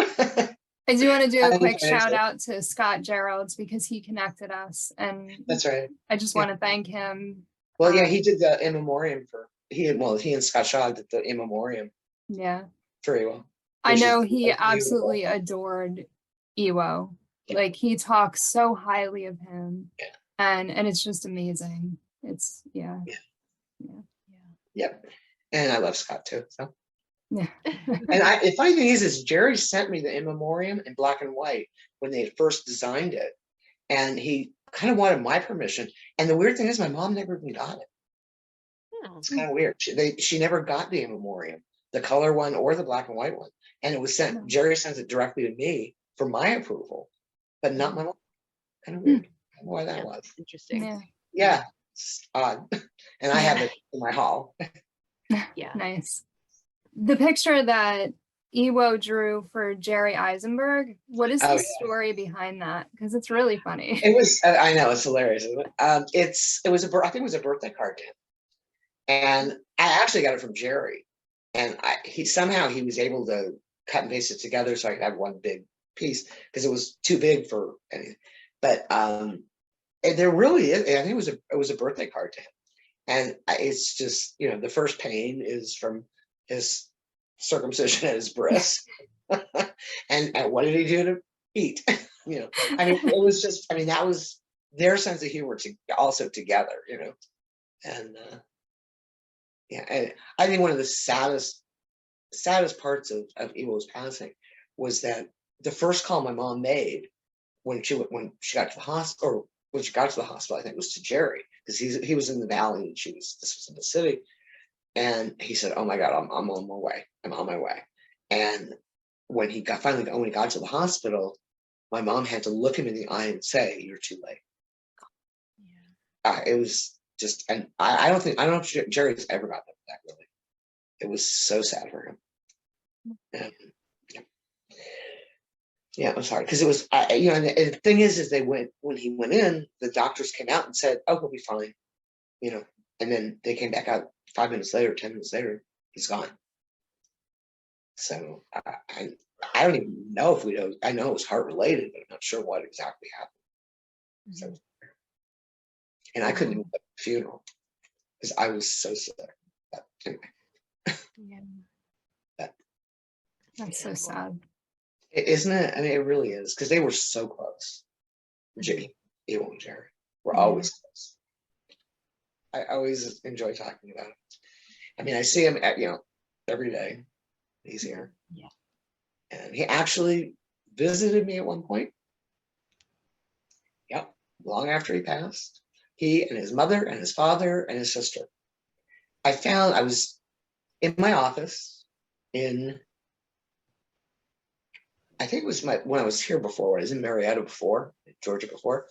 I do want to do a quick Okay, shout so- out to Scott Geralds because he connected us, and that's right. I just want to thank him. Well, yeah, he did the in memoriam he and Scott Shaw did the in memoriam Yeah. very well. I Which is know he beautiful. absolutely adored Iwao. Yeah. Like he talks so highly of him. Yeah. And it's just amazing. It's yeah. Yep. And I love Scott too. So, Yeah. and the funny thing is Jerry sent me the in memoriam in black and white when they first designed it, and he kind of wanted my permission. And the weird thing is, my mom never even got it. Oh, It's kind of weird. She never got the in memoriam, the color one or the black and white one, and it was sent. Jerry sends it directly to me for my approval, but not my mom. Kind of weird. I don't know why that was. interesting. Yeah. Yeah, it's odd. And I have it in my hall. Yeah. Nice. The picture that Iwao drew for Jerry Eisenberg, what is the story behind that? Because it's really funny. It was. I know, it's hilarious, isn't it? I think it was a birthday card to him, and I actually got it from Jerry, and he was able to cut and paste it together so I could have one big piece because it was too big for anything. But and there really is. I think it was a birthday card to him, and it's just the first pain is from his circumcision at his breast, and what did he do to eat? I mean, it was just. I mean, that was their sense of humor also together. And yeah, and I think one of the saddest parts of Iwo's passing was that the first call my mom made when she got to the hospital, or when she got to the hospital, I think it was to Jerry, because he was in the valley and this was in the city, and he said, "Oh my God, I'm on my way. I'm on my way." And when he got to the hospital, my mom had to look him in the eye and say, "You're too late." Yeah. It was just, and I don't know if Jerry's ever got that really. It was so sad for him. And, yeah, I'm sorry, because it was, and the thing is when he went in, the doctors came out and said, "Oh, he'll be fine," and then they came back out 5 minutes later, 10 minutes later, he's gone. So I don't even know if we know. I know it was heart related, but I'm not sure what exactly happened. So, and I couldn't even go to the funeral because I was so sick. But anyway. That's so sad. Isn't it? I mean, it really is, because they were so close. Jimmy, Iwao, and Jerry were always close. I always enjoy talking about it. I mean, I see him every day. He's here. Yeah. And he actually visited me at one point. Yep. Long after he passed. He and his mother and his father and his sister. I was in my office I think it was when I was here before, when I was in Marietta before, Georgia before,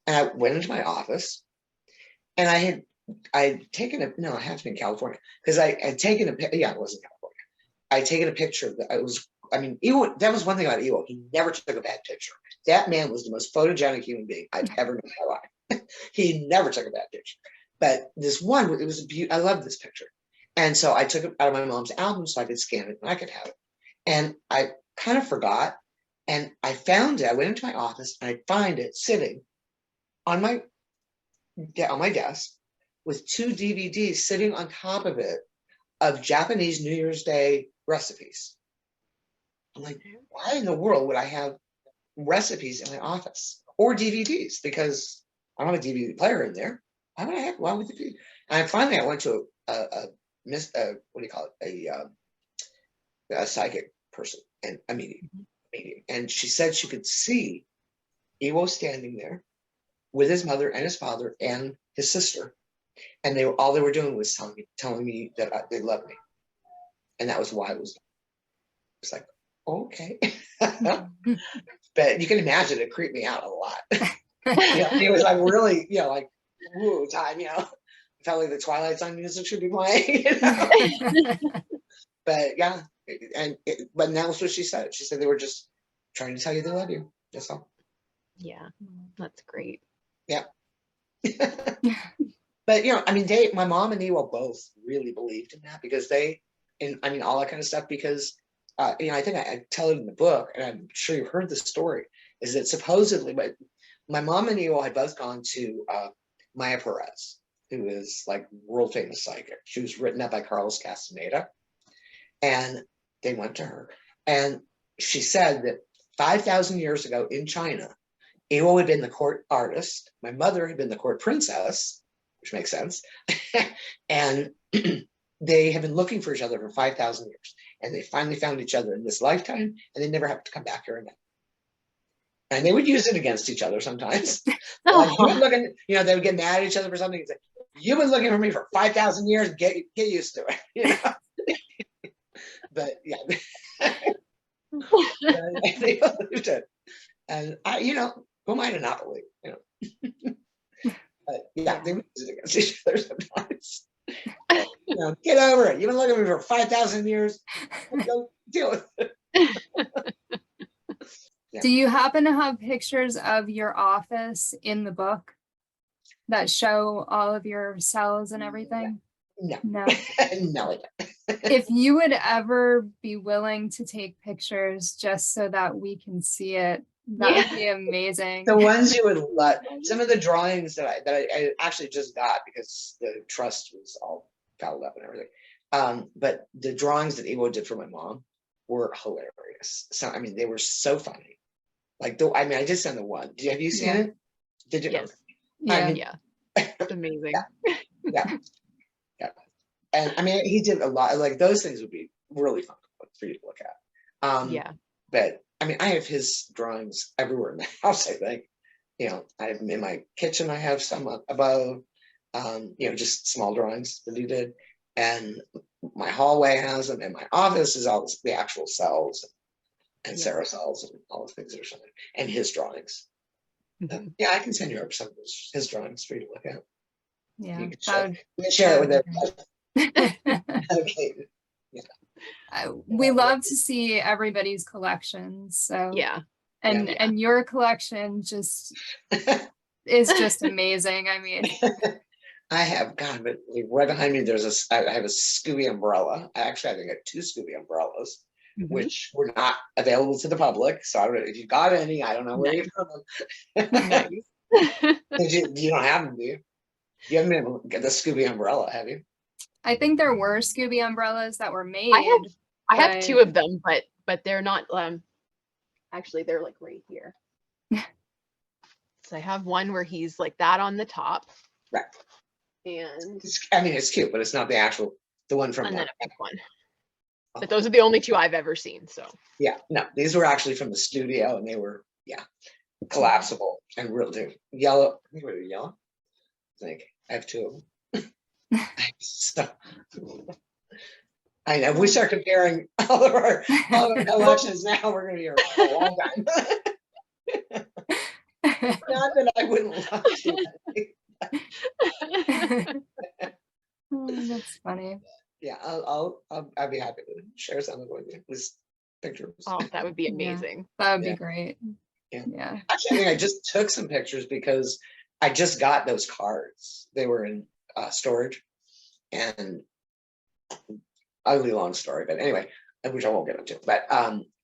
and I went into my office, and I had taken it had to be in California, because I had taken it wasn't California. I had taken a picture that Iwao, that was one thing about Iwao. He never took a bad picture. That man was the most photogenic human being I've ever known in my life. He never took a bad picture. But this one, it was I love this picture. And so I took it out of my mom's album so I could scan it and I could have it. And I kind of forgot, and I found it. I went into my office and I find it sitting on my desk with 2 DVDs sitting on top of it of Japanese New Year's Day recipes. I'm like, why in the world would I have recipes in my office or DVDs? Because I don't have a DVD player in there. Why would it be? And finally I went to a psychic person, and a medium, and she said she could see Iwao standing there with his mother and his father and his sister, and all they were doing was telling me that they loved me, and that was why it was like, okay. But you can imagine it creeped me out a lot. It was like really, like woo time, I felt like the Twilight Zone music should be playing. but yeah, but that's what she said. She said they were just trying to tell you they love you. That's all. Yeah, that's great. Yeah. But I mean, my mom and Iwao both really believed in that because I mean, all that kind of stuff because, I think I tell it in the book, and I'm sure you've heard the story, is that supposedly, but my mom and Iwao had both gone to Maya Perez, who is like world famous psychic. She was written up by Carlos Castaneda, and they went to her, and she said that 5,000 years ago in China, Iwao had been the court artist, my mother had been the court princess, which makes sense, and they have been looking for each other for 5,000 years, and they finally found each other in this lifetime, and they never have to come back here again. And they would use it against each other sometimes. Like, you would looking, they would get mad at each other for something and say, "You've been looking for me for 5,000 years. Get used to it." But yeah, they believed it, and who am I to not believe? But yeah, they would use it against each other sometimes. Get over it. You've been looking at me for 5,000 years. Go deal with it. Yeah. Do you happen to have pictures of your office in the book that show all of your cells and everything? No. No. No. If you would ever be willing to take pictures just so that we can see it, that would be amazing. The ones you would love. Some of the drawings that I actually just got because the trust was all fouled up and everything. But the drawings that Iwao did for my mom were hilarious. So I mean, they were so funny. Like I just sent the one. Have you seen it? Did you? Yes. Yeah. I mean, Yeah. It's amazing. Yeah. And I mean, he did a lot. Like those things would be really fun for you to look at. Yeah. But I mean, I have his drawings everywhere in the house. I think, I have them in my kitchen. I have some above. Just small drawings that he did, and my hallway has them, and my office is all the actual cells and Sarah cells and all the things that are showing, and his drawings. Yeah, I can send you over some of his drawings for you to look at. Yeah, you can share it with everybody. Okay. Yeah. We love to see everybody's collections. So Yeah. and your collection just is just amazing. I mean, I have but right behind me I have a Scooby umbrella. Actually, I think I got 2 Scooby umbrellas, which were not available to the public. So I don't know if you got any. I don't know where you found them. You don't have them, do you? You haven't been able to get the Scooby umbrella, have you? I think there were Scooby umbrellas that were made. I have 2 of them, but they're not. Actually, they're like right here. So I have one where he's like that on the top. Right. And it's cute, but it's not the one from. And then a big one. But those are the only 2 I've ever seen. So yeah, no, these were actually from the studio, and they were collapsible and real yellow. I think they were yellow. I think I have 2 of them. So, I know we start comparing all of our collections now. We're going to be here for a long time. Not that I wouldn't love to. That's funny. Yeah, I'll be happy to share some of it with you. With pictures. Oh, that would be amazing. That would be great. Yeah. Actually, I think I just took some pictures because I just got those cards. They were in storage, and ugly long story, but anyway, which I won't get into. But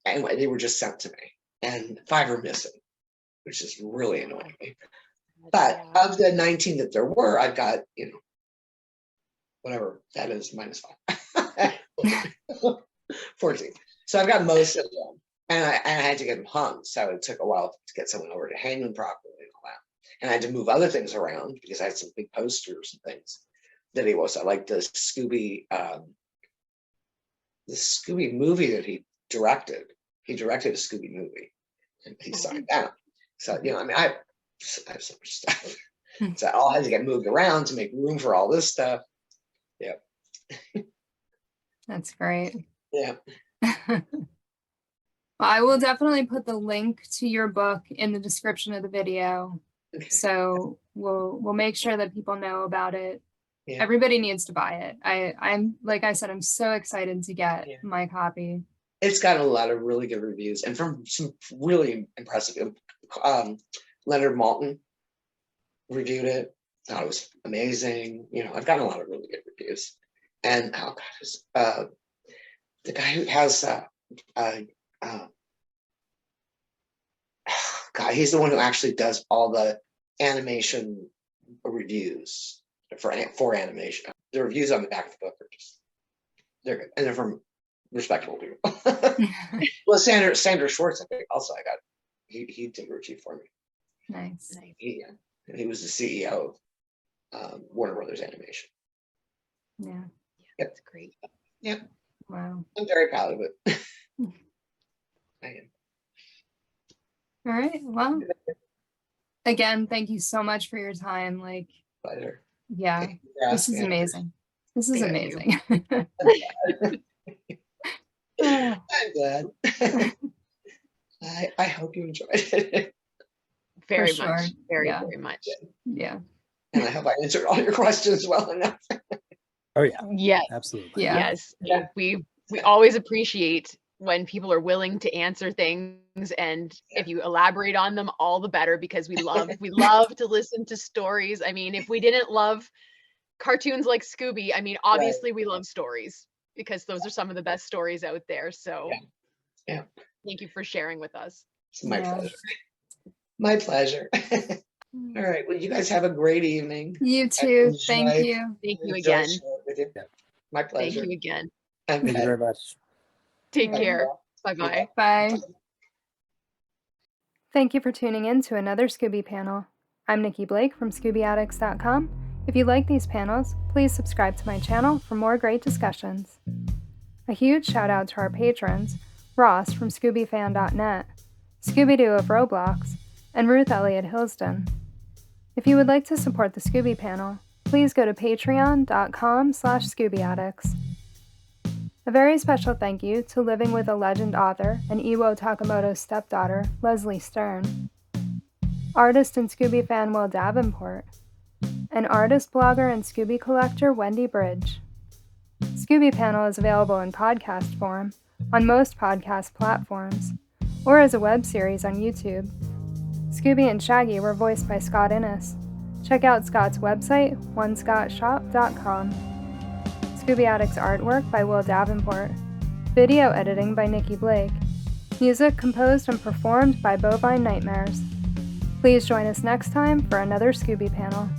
anyway, they were just sent to me, and 5 are missing, which is really annoying me. But of the 19 that there were, I've got whatever that is -5, 14. So I've got most of them, and I had to get them hung. So it took a while to get someone over to hang them properly and all that. And I had to move other things around because I had some big posters and things that he was. I like the Scooby movie that he directed. He directed a Scooby movie, and he signed that. So I mean, I have so much stuff. So I all had to get moved around to make room for all this stuff. Yeah. That's great. Yeah. Well, I will definitely put the link to your book in the description of the video. Okay. So we'll make sure that people know about it. Yeah. Everybody needs to buy it. I'm like I said, I'm so excited to get Yeah. my copy. It's got a lot of really good reviews and from some really impressive. Leonard Maltin reviewed it. Thought it was amazing. You know, I've gotten a lot of really good reviews. And oh god, the guy who has God, he's the one who actually does all the animation reviews for animation. The reviews on the back of the book are just, they're good, and they're from respectable people. Well, Sandra Schwartz, I think, also I got, he did a review for me. Nice. He was the CEO of Warner Brothers Animation. Yeah. Yep. That's great. Yep. Wow. I'm very proud of it. I am. All right. Well, again, thank you so much for your time. Like, Pleasure. yeah, this is amazing. This is Thank you. amazing. I'm glad. I hope you enjoyed it. Very sure. much. Very, Yeah. very much. Yeah. And I hope I answered all your questions well enough. Oh yeah, Yes. absolutely. Yeah. Yes. Yeah. We always appreciate when people are willing to answer things, and if you elaborate on them, all the better, because we love to listen to stories. I mean, if we didn't love cartoons like Scooby, I mean, obviously we love stories, because those are some of the best stories out there. So Yeah. thank you for sharing with us. It's my Yeah. pleasure. My pleasure. All right. Well, you guys have a great evening. You too. enjoyed- Thank you. Thank you Enjoy again. sharing with you. Yeah. My Thank pleasure. you again. Thank you Okay. very much. Take Yeah. care. Bye-bye. Bye. Thank you for tuning in to another Scooby panel. I'm Nikki Blake from ScoobyAddicts.com. If you like these panels, please subscribe to my channel for more great discussions. A huge shout out to our patrons, Ross from ScoobyFan.net, Scooby-Doo of Roblox, and Ruth Elliott Hillston. If you would like to support the Scooby panel, please go to patreon.com/ScoobyAddicts. A very special thank you to Living with a Legend author and Iwao Takamoto's stepdaughter, Leslie Stern, artist and Scooby fan Will Davenport, and artist, blogger, and Scooby collector Wendy BRYDGE. Scooby Panel is available in podcast form on most podcast platforms, or as a web series on YouTube. Scooby and Shaggy were voiced by Scott Innes. Check out Scott's website, onescottshop.com. Scooby Addicts artwork by Will Davenport. Video editing by Nikki Blake. Music composed and performed by Bovine Nightmares. Please join us next time for another Scooby panel.